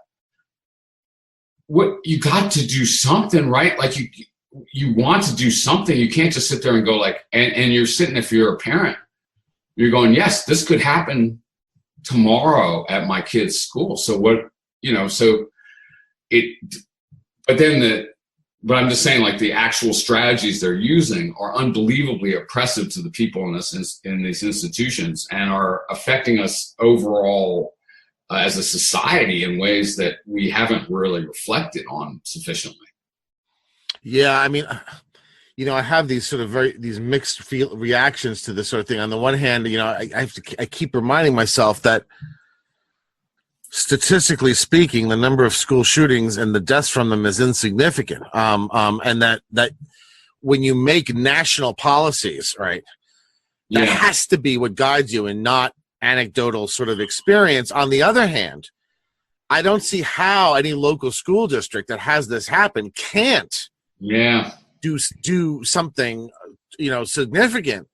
What you got to do something, right? Like you want to do something. You can't just sit there and go like, and you're sitting, if you're a parent, you're going, yes, this could happen tomorrow at my kid's school. So but I'm just saying, like, the actual strategies they're using are unbelievably oppressive to the people in these institutions, and are affecting us overall as a society in ways that we haven't really reflected on sufficiently. Yeah, I mean, I have these sort of these mixed reactions to this sort of thing. On the one hand, I keep reminding myself that, statistically speaking, the number of school shootings and the deaths from them is insignificant. And that when you make national policies, right, that has to be what guides you, and not anecdotal sort of experience. On the other hand, I don't see how any local school district that has this happen can't do something, significant,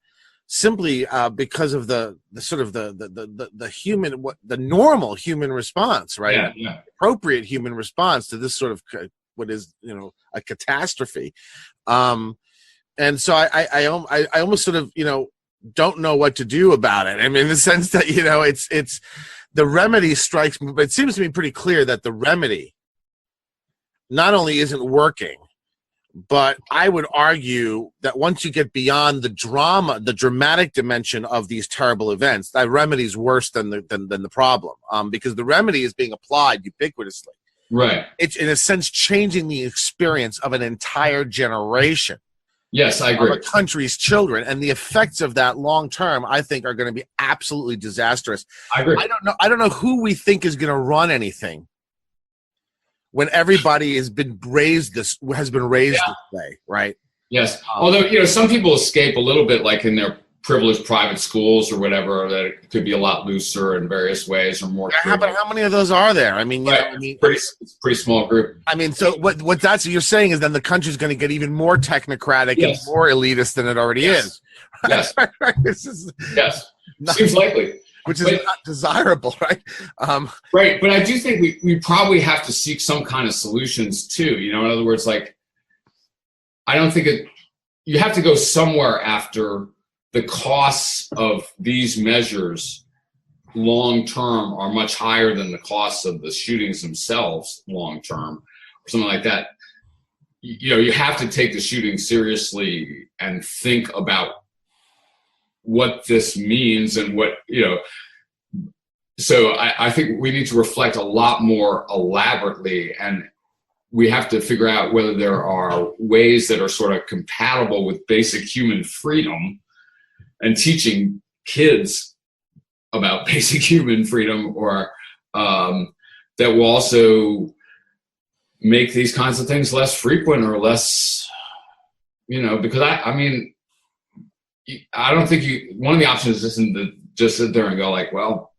simply because of the sort of the human, the normal human response, right? Yeah. Appropriate human response to this sort of what is, a catastrophe. And so I almost sort of, don't know what to do about it. I mean, in the sense that, it's the remedy strikes me, but it seems to me pretty clear that the remedy not only isn't working, but I would argue that once you get beyond the dramatic dimension of these terrible events, that remedy is worse than the problem, because the remedy is being applied ubiquitously. Right. It's, in a sense, changing the experience of an entire generation. Yes, I agree. Of a country's children, and the effects of that long term, I think, are going to be absolutely disastrous. I agree. I don't know who we think is going to run anything when everybody has been raised this way, right? Yes. Although, some people escape a little bit, like in their privileged private schools or whatever, that it could be a lot looser in various ways, or more. Yeah, but how many of those are there? I mean, it's a pretty small group. I mean, so what you're saying is then the country's going to get even more technocratic and more elitist than it already is. Yes. Yes. Seems likely. Which is not desirable, right? Right, but I do think we probably have to seek some kind of solutions too. In other words, like, I don't think you have to go somewhere after the costs of these measures long term are much higher than the costs of the shootings themselves long term, or something like that. You have to take the shooting seriously and think about what this means, and what, so I think we need to reflect a lot more elaborately, and we have to figure out whether there are ways that are sort of compatible with basic human freedom and teaching kids about basic human freedom, or that will also make these kinds of things less frequent or less, because I mean, I don't think one of the options isn't to just sit there and go like, well,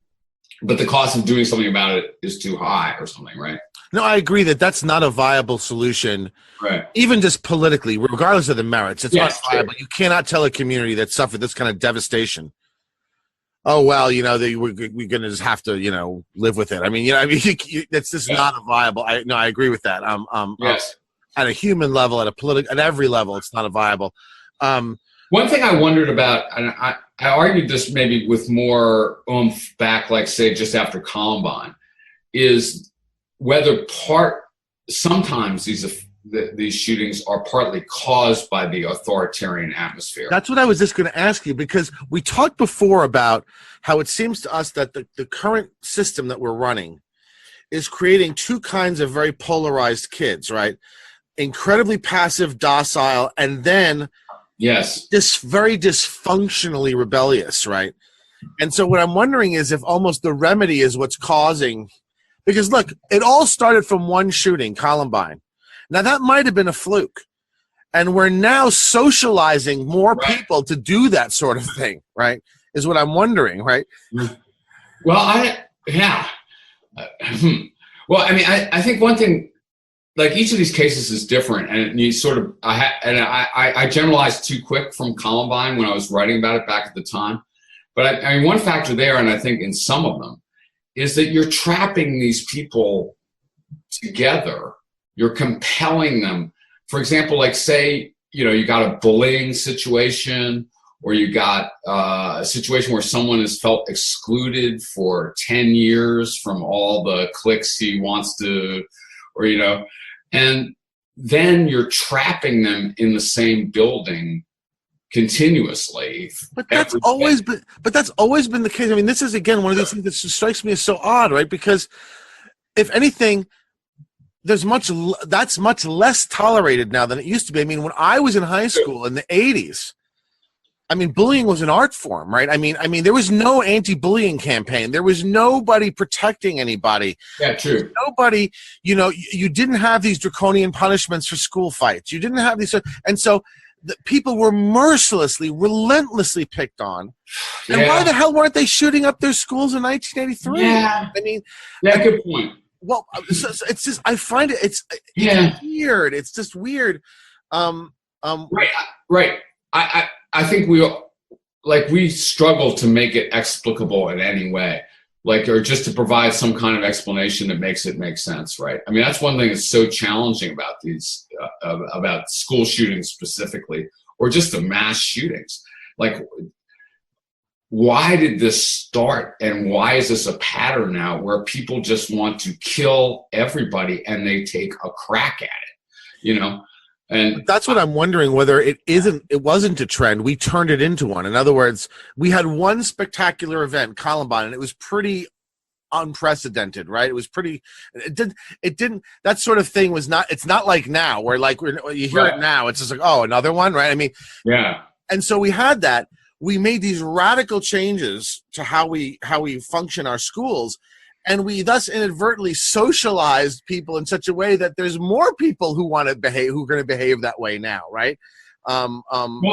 but the cost of doing something about it is too high or something, right? No, I agree that that's not a viable solution, right? Even just politically, regardless of the merits. It's not viable. Sure. You cannot tell a community that suffered this kind of devastation, oh, well, we're going to just have to, live with it. I mean, it's just not a viable. I agree with that. Yes. At a human level, at every level, it's not a viable. One thing I wondered about, and I argued this maybe with more oomph back, like say just after Columbine, is whether sometimes these shootings are partly caused by the authoritarian atmosphere. That's what I was just going to ask you, because we talked before about how it seems to us that the current system that we're running is creating two kinds of very polarized kids, right? Incredibly passive, docile, and then this very dysfunctionally rebellious, right? And so what I'm wondering is if almost the remedy is what's causing, because look, it all started from one shooting, Columbine. Now that might have been a fluke, and we're now socializing more people to do that sort of thing, right? Is what I'm wondering, right? Well, well, I mean, I think one thing, like each of these cases is different, and you sort of, I generalized too quick from Columbine when I was writing about it back at the time. But I mean, one factor there, and I think in some of them, is that you're trapping these people together. You're compelling them. For example, like say, you got a bullying situation, or you got a situation where someone has felt excluded for 10 years from all the cliques he wants to, or, and then you're trapping them in the same building continuously. But that's always been the case. I mean, this is again one of these things that strikes me as so odd, right? Because if anything, that's much less tolerated now than it used to be. I mean, when I was in high school in the 80s, I mean, bullying was an art form, right? I mean, there was no anti-bullying campaign. There was nobody protecting anybody. Yeah, true. Nobody, you didn't have these draconian punishments for school fights. You didn't have these, and so the people were mercilessly, relentlessly picked on. And why the hell weren't they shooting up their schools in 1983? Yeah. I mean, good point. Well, so it's just, I find it's weird. It's just weird. Right. I think we struggle to make it explicable in any way, or just to provide some kind of explanation that makes it make sense, right? I mean, that's one thing that's so challenging about these, about school shootings specifically, or just the mass shootings. Like, why did this start, and why is this a pattern now where people just want to kill everybody and they take a crack at it, And that's what I'm wondering, whether it wasn't a trend. We turned it into one. In other words, we had one spectacular event, Columbine, and it was pretty unprecedented, right? It was pretty, it didn't, that sort of thing was not, it's not like now where you hear it now, it's just like, oh, another one, right? I mean, and so we had that. We made these radical changes to how we function our schools, and we thus inadvertently socialized people in such a way that there's more people who want to behave, who are going to behave that way now, right? Well,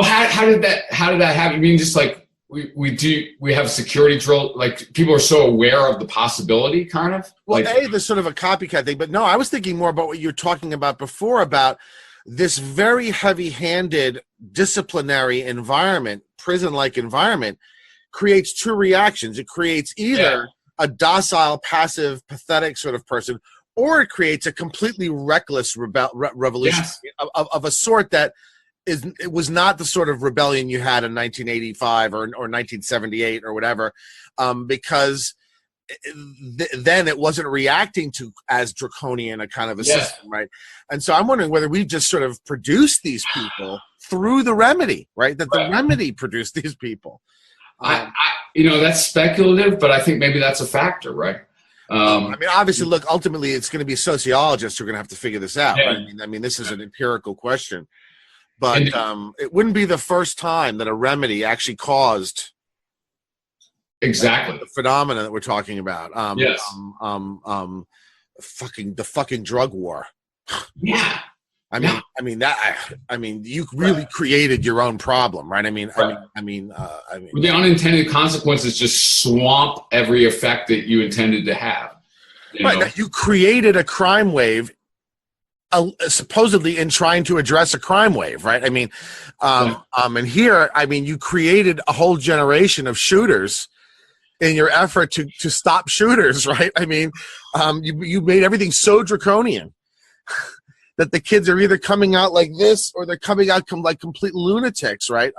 how did that happen? I mean, just like we have security drill, like people are so aware of the possibility, kind of. Well, there's sort of a copycat thing, but no, I was thinking more about what you were talking about before, about this very heavy-handed disciplinary environment, prison-like environment, creates two reactions. It creates either a docile, passive, pathetic sort of person, or it creates a completely reckless revolution of a sort that it was not the sort of rebellion you had in 1985 or 1978 or whatever, because then it wasn't reacting to as draconian a kind of a system, right? And so I'm wondering whether we just sort of produced these people through the remedy, right? That the remedy produced these people. That's speculative, but I think maybe that's a factor, right? I mean, obviously, look, ultimately, it's going to be sociologists who are going to have to figure this out. Yeah. Right? I mean, this is an empirical question, but it wouldn't be the first time that a remedy actually caused exactly the phenomena that we're talking about. Yes. The fucking drug war. Yeah. I mean, you really created your own problem, right? I mean, the unintended consequences just swamp every effect that you intended to have. You created a crime wave, supposedly in trying to address a crime wave, right? I mean, and here, I mean, you created a whole generation of shooters in your effort to stop shooters, right? I mean, you made everything so draconian that the kids are either coming out like this or they're coming out like complete lunatics, right?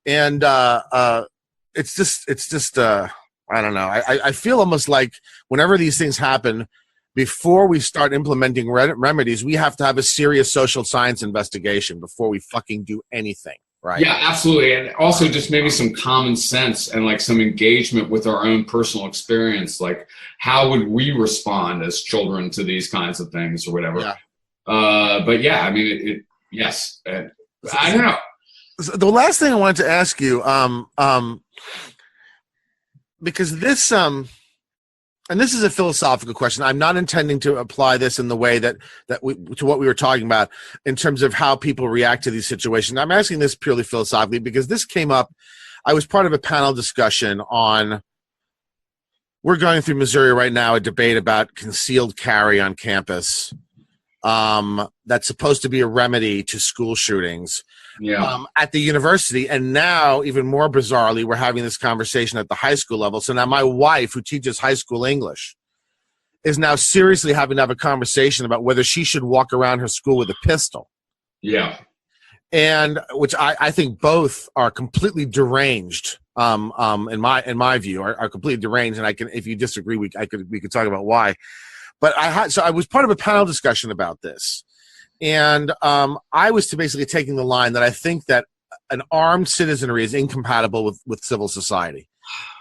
It's just I don't know. I feel almost like whenever these things happen, before we start implementing remedies, we have to have a serious social science investigation before we fucking do anything, right? Yeah, absolutely. And also just maybe some common sense and like some engagement with our own personal experience. Like, how would we respond as children to these kinds of things or whatever? Yeah. But yeah, I mean, yes. I don't know. The last thing I wanted to ask you, because this, and this is a philosophical question. I'm not intending to apply this in the way to what we were talking about in terms of how people react to these situations. I'm asking this purely philosophically because this came up. I was part of a panel discussion on. We're going through Missouri right now, a debate about concealed carry on campus. That's supposed to be a remedy to school shootings at the university. And now, even more bizarrely, we're having this conversation at the high school level. So now my wife, who teaches high school English, is now seriously having to have a conversation about whether she should walk around her school with a pistol. Yeah. And which I think both are completely deranged, in my view, are completely deranged. And if you disagree, we could talk about why. But I was part of a panel discussion about this, and I was basically taking the line that I think that an armed citizenry is incompatible with civil society.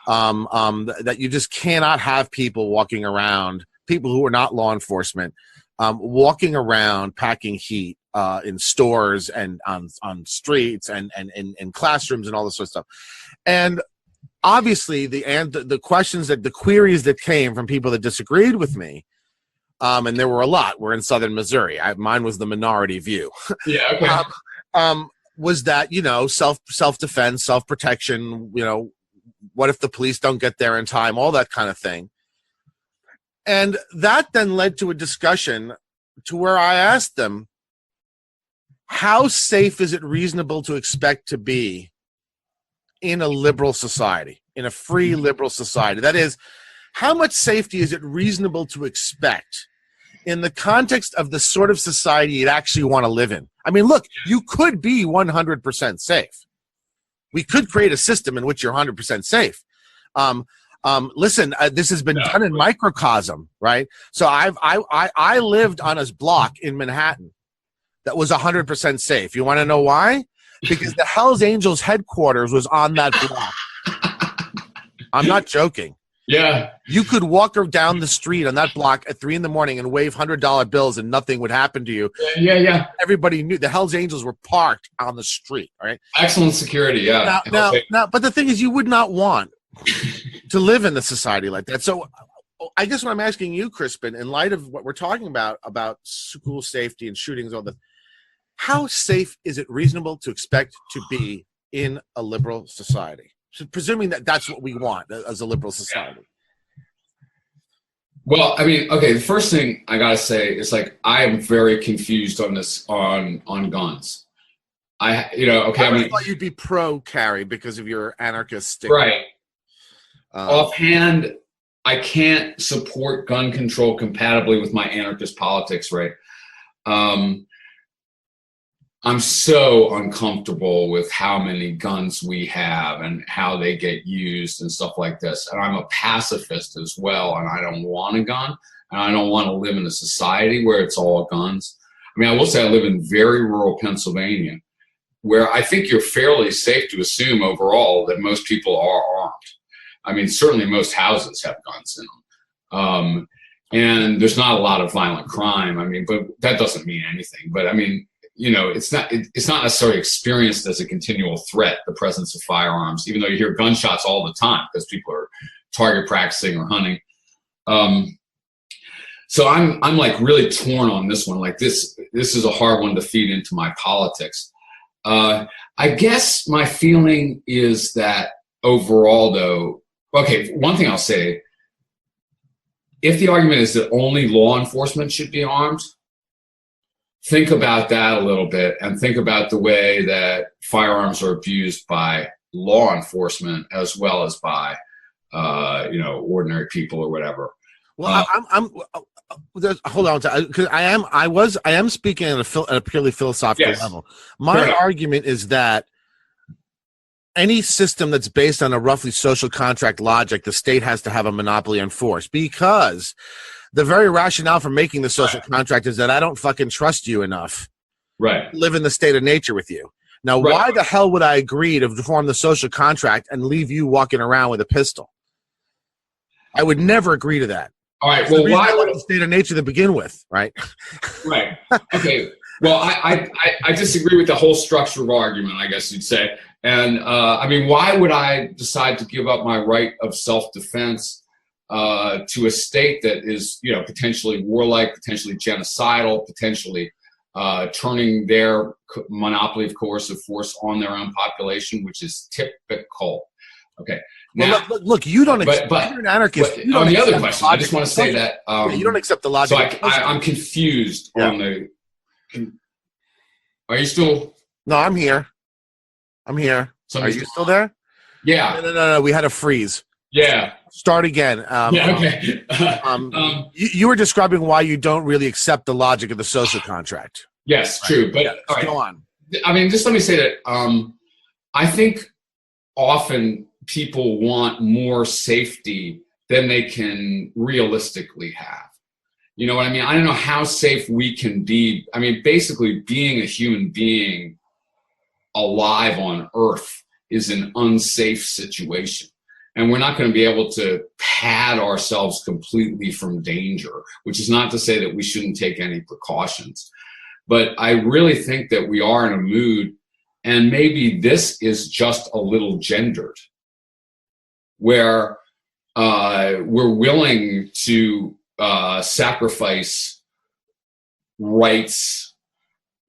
That you just cannot have people walking around, people who are not law enforcement, walking around packing heat in stores and on streets and in classrooms and all this sort of stuff. And obviously, the questions the queries that came from people that disagreed with me. And there were a lot. We're in southern Missouri. Mine was the minority view. Yeah. Okay. Was that self-defense, self-protection? What if the police don't get there in time? All that kind of thing. And that then led to a discussion to where I asked them, how safe is it reasonable to expect to be in a liberal society, in a free liberal society? That is, how much safety is it reasonable to expect in the context of the sort of society you'd actually want to live in? I mean, look, you could be 100% safe. We could create a system in which you're 100% safe. Listen, this has been done in microcosm, right? So I lived on a block in Manhattan that was 100% safe. You want to know why? Because the Hells Angels headquarters was on that block. I'm not joking. Yeah. You could walk down the street on that block at 3 a.m. and wave $100 bills and nothing would happen to you. Yeah. Everybody knew the Hells Angels were parked on the street, right? Excellent security, yeah. Now, but the thing is, you would not want to live in a society like that. So I guess what I'm asking you, Crispin, in light of what we're talking about school safety and shootings, all this, how safe is it reasonable to expect to be in a liberal society? So presuming that that's what we want as a liberal society. Well, I mean, okay, the first thing I gotta say is like I am very confused on this on guns. I thought you'd be pro carry because of your anarchist stick. Right. Offhand, I can't support gun control compatibly with my anarchist politics, right? I'm so uncomfortable with how many guns we have and how they get used and stuff like this. And I'm a pacifist as well, and I don't want a gun, and I don't want to live in a society where it's all guns. I mean, I will say I live in very rural Pennsylvania, where I think you're fairly safe to assume overall that most people are armed. I mean, certainly most houses have guns in them. And there's not a lot of violent crime. I mean, but that doesn't mean anything. But I mean, it's not necessarily experienced as a continual threat, the presence of firearms, even though you hear gunshots all the time because people are target practicing or hunting. So I'm like really torn on this one. Like this is a hard one to feed into my politics. I guess my feeling is that overall, though, okay, one thing I'll say, if the argument is that only law enforcement should be armed, think about that a little bit and think about the way that firearms are abused by law enforcement as well as by, ordinary people or whatever. Well, hold on, because I am speaking at a purely philosophical level. My argument is that any system that's based on a roughly social contract logic, the state has to have a monopoly on force, because the very rationale for making the social contract is that I don't fucking trust you enough to live in the state of nature with you. Now, why the hell would I agree to form the social contract and leave you walking around with a pistol? I would never agree to that. All right. Well, why would the state of nature to begin with, right? Right. Okay. Well, I disagree with the whole structure of argument, I guess you'd say. And I mean, why would I decide to give up my right of self-defense to a state that is, potentially warlike, potentially genocidal, potentially turning their monopoly of coercive force on their own population, which is typical. Okay. Now, look, you don't accept. You're an anarchist. On the other question, I just want to say that you don't accept the logic. So I'm confused on the. Are you still? No, I'm here. Are you still there? Yeah. No. We had a freeze. Yeah. Start again. Okay. You were describing why you don't really accept the logic of the social contract. Yes, true. But all right. Go on. I mean, just let me say that I think often people want more safety than they can realistically have. You know what I mean? I don't know how safe we can be. I mean, basically being a human being alive on Earth is an unsafe situation. And we're not going to be able to pad ourselves completely from danger, which is not to say that we shouldn't take any precautions. But I really think that we are in a mood, and maybe this is just a little gendered, where we're willing to sacrifice rights,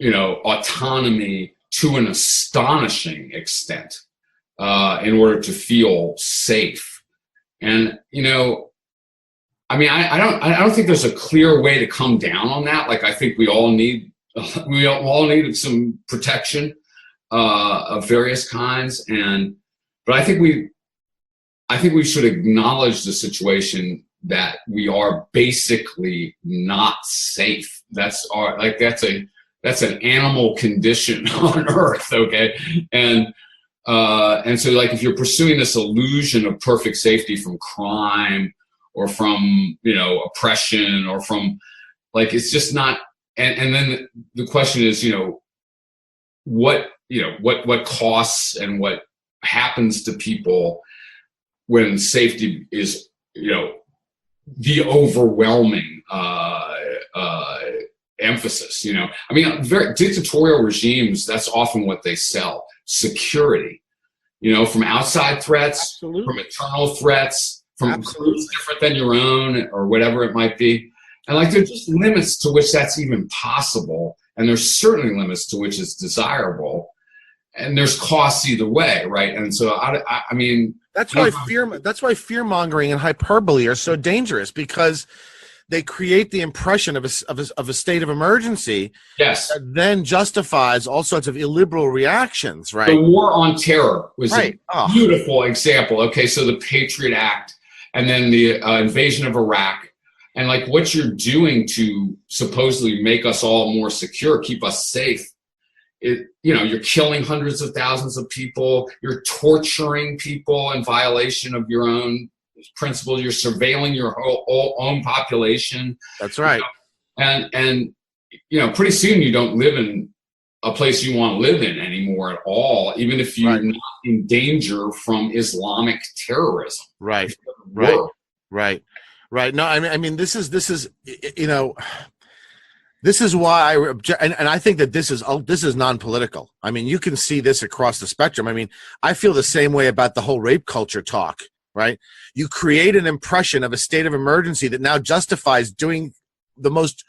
autonomy to an astonishing extent in order to feel safe. And I mean, I don't think there's a clear way to come down on that. Like, I think we all need some protection of various kinds, but I think we should acknowledge the situation that we are basically not safe. That's an animal condition on Earth, okay? And so, like, if you're pursuing this illusion of perfect safety from crime or from oppression or from, like, it's just not. And then the question is, what costs and what happens to people when safety is, the overwhelming emphasis. I mean, very dictatorial regimes, that's often what they sell: security, from outside threats, from internal threats, from groups different than your own, or whatever it might be. And, like, there's just limits to which that's even possible, and there's certainly limits to which it's desirable, and there's costs either way, right? And so, I mean, that's why fear mongering and hyperbole are so dangerous, because they create the impression of a state of emergency. Yes. That then justifies all sorts of illiberal reactions, right? The war on terror was a beautiful example. Okay, so the Patriot Act, and then the invasion of Iraq. And, like, what you're doing to supposedly make us all more secure, keep us safe, you're killing hundreds of thousands of people. You're torturing people in violation of your own principles. You're surveilling your own population. That's right. And pretty soon you don't live in a place you want to live in anymore at all, even if you're not in danger from Islamic terrorism. Right. No, I mean, this is, you know, this is why I object, and I think that this is non-political. I mean, you can see this across the spectrum. I mean, I feel the same way about the whole rape culture talk, right? You create an impression of a state of emergency that now justifies doing the most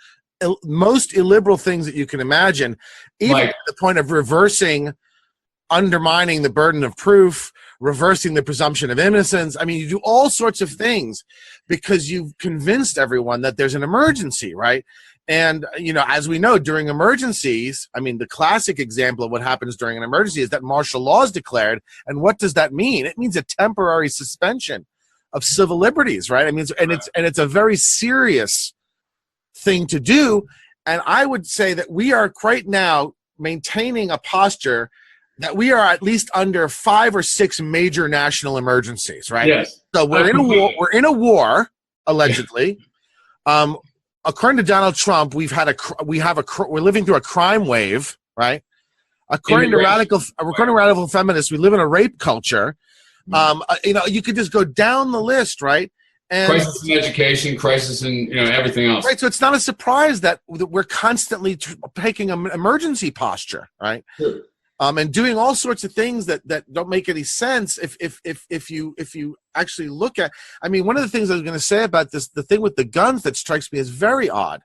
illiberal things that you can imagine, even to the point of undermining the burden of proof, reversing the presumption of innocence. I mean, you do all sorts of things because you've convinced everyone that there's an emergency, right? And, you know, as we know, during emergencies, I mean, the classic example of what happens during an emergency is that martial law is declared. And what does that mean? It means a temporary suspension of civil liberties, right? I mean, it's a very serious thing to do. And I would say that we are right now maintaining a posture that we are at least under 5 or 6 major national emergencies, right? Yes. So we're in a war. We're in a war, allegedly. According to Donald Trump, we're living through a crime wave, right? According to radical feminists, we live in a rape culture. You know, you could just go down the list, right? And crisis in education, crisis in, you know, everything else. Right. So it's not a surprise that we're constantly taking an emergency posture, right? Sure. And doing all sorts of things that don't make any sense if you actually look at. I mean, one of the things I was going to say about this, the thing with the guns that strikes me as very odd,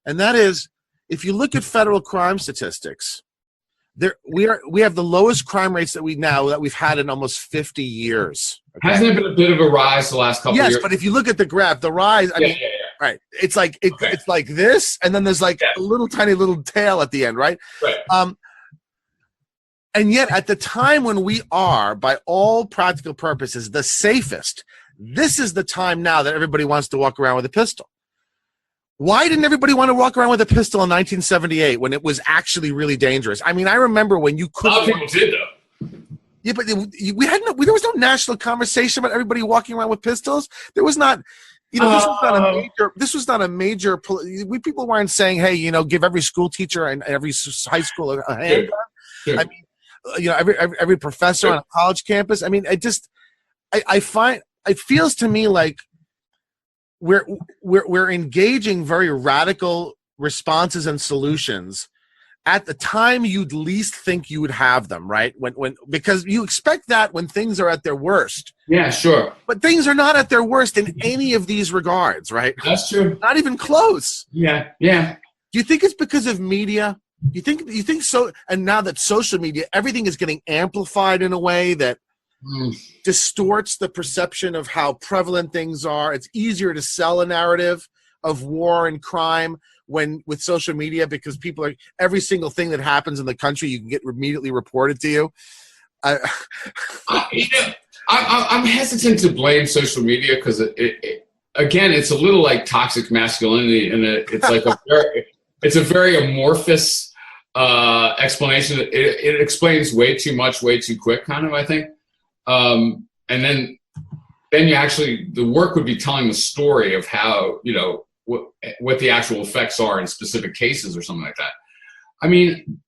and that is, if you look at federal crime statistics, we have the lowest crime rates that we've had in almost 50 years. Okay? Hasn't it been a bit of a rise the last couple of years? Yes, but if you look at the graph, the rise. I mean, right? It's like it's like this, and then there's like a little tiny little tail at the end, right? Right. And yet, at the time when we are, by all practical purposes, the safest, this is the time now that everybody wants to walk around with a pistol. Why didn't everybody want to walk around with a pistol in 1978 when it was actually really dangerous? I mean, I remember when you couldn't. A lot of people did, though. Yeah, but there was no national conversation about everybody walking around with pistols. There was not. You know, this was not a major. People weren't saying, "Hey, you know, give every school teacher and every high school a handgun." Sure. I mean, you know, every professor on a college campus. I mean, I find it feels to me like we're engaging very radical responses and solutions at the time you'd least think you would have them, right? Because you expect that when things are at their worst. Yeah, sure. But things are not at their worst in any of these regards, right? That's true. Not even close. Yeah. Do you think it's because of media? You think so? And now that social media, everything is getting amplified in a way that distorts the perception of how prevalent things are. It's easier to sell a narrative of war and crime with social media because people are every single thing that happens in the country you can get immediately reported to you. I'm hesitant to blame social media because again, it's a little like toxic masculinity, and it's like it's a very amorphous explanation. It explains way too much, way too quick, kind of, I think. And then you actually, the work would be telling the story of how, you know, what the actual effects are in specific cases or something like that. I mean,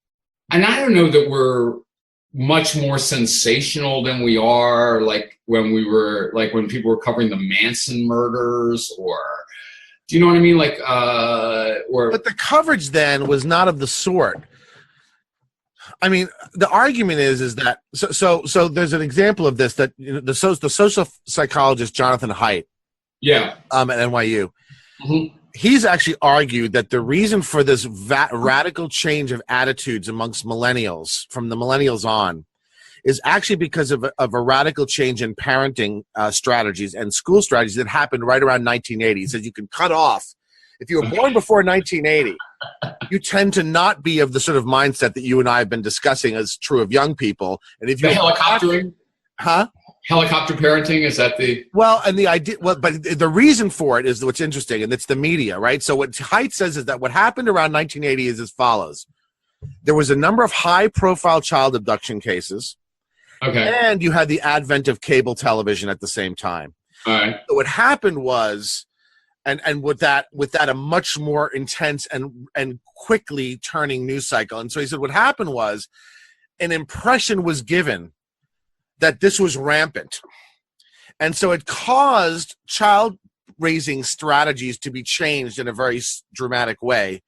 and I don't know that we're much more sensational than we are like when people were covering the Manson murders, or do you know what I mean? Like, but the coverage then was not of the sort. I mean, the argument is that so there's an example of this that, you know, the social psychologist Jonathan Haidt, at NYU, he's actually argued that the reason for this radical change of attitudes amongst millennials from the millennials on is actually because of a radical change in parenting strategies and school strategies that happened right around 1980. He says you can cut off. If you were born before 1980, you tend to not be of the sort of mindset that you and I have been discussing as true of young people. And if you helicoptering, helicopter parenting, is that the and the idea? Well, but the reason for it is what's interesting, and it's the media, right? So what Haidt says is that what happened around 1980 is as follows: there was a number of high-profile child abduction cases, and you had the advent of cable television at the same time. All right. So what happened was. and with that a much more intense and quickly turning news cycle. And so he said what happened was an impression was given that this was rampant, and so it caused child raising strategies to be changed in a very dramatic way.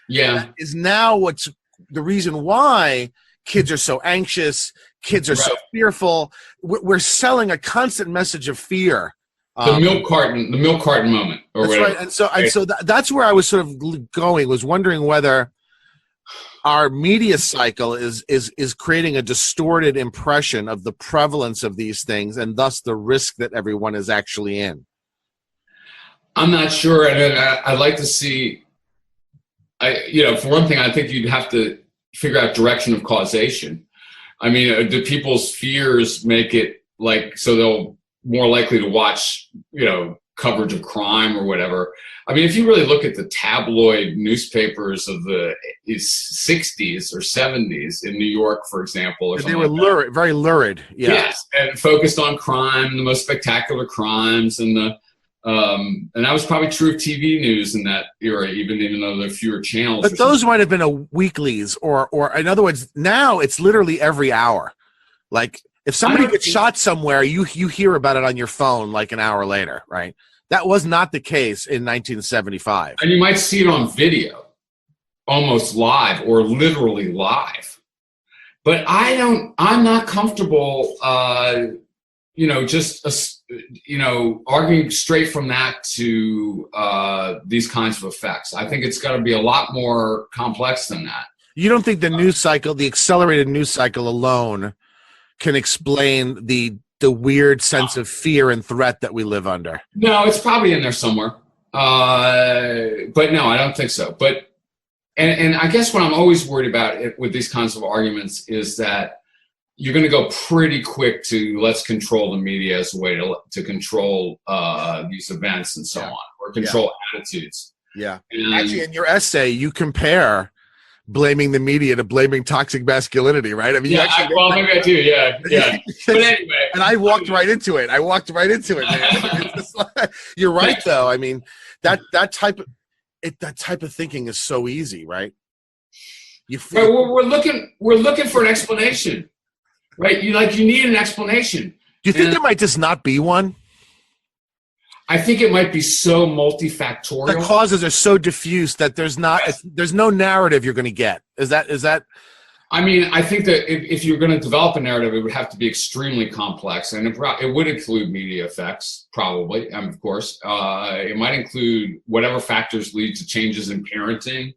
Yeah, that is now what's the reason why kids are so anxious, kids are so fearful. We're selling a constant message of fear. The milk carton moment, or that's whatever. Right. And so that's where I was sort of going, was wondering whether our media cycle is creating a distorted impression of the prevalence of these things, and thus the risk that everyone is actually in. I'm not sure, and I'd like to see. For one thing, I think you'd have to figure out direction of causation. I mean, do people's fears make it like so they'll more likely to watch, coverage of crime or whatever? I mean, if you really look at the tabloid newspapers of the 60s or 70s in New York, for example, they were lurid, very lurid. Yeah. Yes, and focused on crime, the most spectacular crimes, and that was probably true of TV news in that era, even though there are fewer channels. But those might have been a weeklies, or in other words, now it's literally every hour. Like if somebody gets shot somewhere, you hear about it on your phone like an hour later, right? That was not the case in 1975. And you might see it on video, almost live or literally live. But I'm not comfortable, arguing straight from that to these kinds of effects. I think it's got to be a lot more complex than that. You don't think the news cycle, the accelerated news cycle alone, can explain the weird sense of fear and threat that we live under? No, it's probably in there somewhere. But no, I don't think so. But and I guess what I'm always worried about with these kinds of arguments is that you're going to go pretty quick to let's control the media as a way to control these events and so on, or control attitudes. Yeah. And actually, in your essay, you compare blaming the media to blaming toxic masculinity, right? I mean, maybe I do. Yeah. But anyway, and I walked right into it. Man. You're right, though. I mean, that type of thinking is so easy, right? We're looking for an explanation. Right, you need an explanation. Do you think there might just not be one? I think it might be so multifactorial. The causes are so diffuse that there's no narrative you're going to get. Is that? I mean, I think that if you're going to develop a narrative, it would have to be extremely complex, and it would include media effects, probably, of course. It might include whatever factors lead to changes in parenting,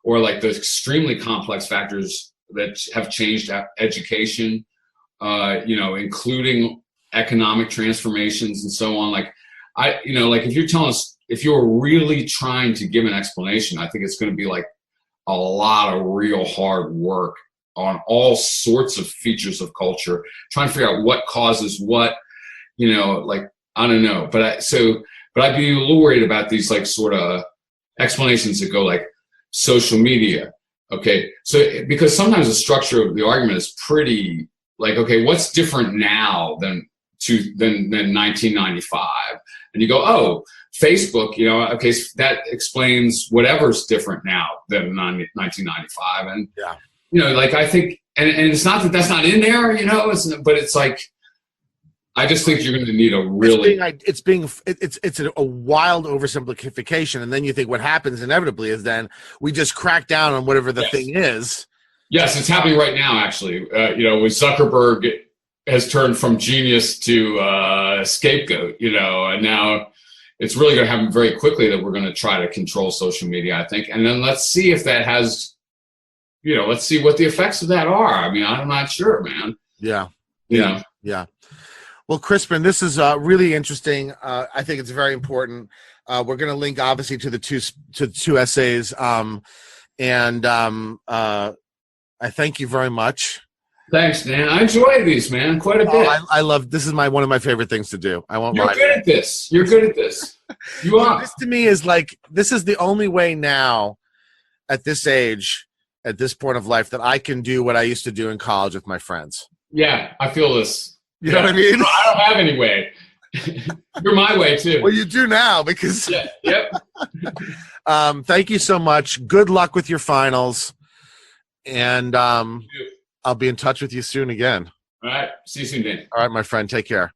or like the extremely complex factors that have changed education. Including economic transformations and so on. Like if you're telling us, if you're really trying to give an explanation, I think it's going to be like a lot of real hard work on all sorts of features of culture, trying to figure out what causes what, I don't know. But I'd be a little worried about these like sort of explanations that go like social media. Okay. So because sometimes the structure of the argument is pretty like, okay, what's different now than 1995? And you go, oh, Facebook, okay, so that explains whatever's different now than 1995. And, I think, and it's not that that's not in there, but it's like, I just think you're going to need a really... It's a wild oversimplification, and then you think what happens inevitably is then we just crack down on whatever the thing is. Yes, it's happening right now, actually. With Zuckerberg has turned from genius to scapegoat, and now it's really going to happen very quickly that we're going to try to control social media, I think. And then let's see if that has, let's see what the effects of that are. I mean, I'm not sure, man. Yeah. Yeah. Well, Crispin, this is really interesting. I think it's very important. We're going to link, obviously, to the two essays. I thank you very much. Thanks, Dan. I enjoy these, man, quite a bit. I love this. Is one of my favorite things to do. I won't lie. You're good at this. You are. This to me is like, this is the only way now, at this age, at this point of life, that I can do what I used to do in college with my friends. Yeah, I feel this. You know what I mean? I don't have any way. You're my way too. Well, you do now because. Yeah. Yep. Thank you so much. Good luck with your finals, and I'll be in touch with you soon again. All right. See you soon, Dan. All right, my friend. Take care.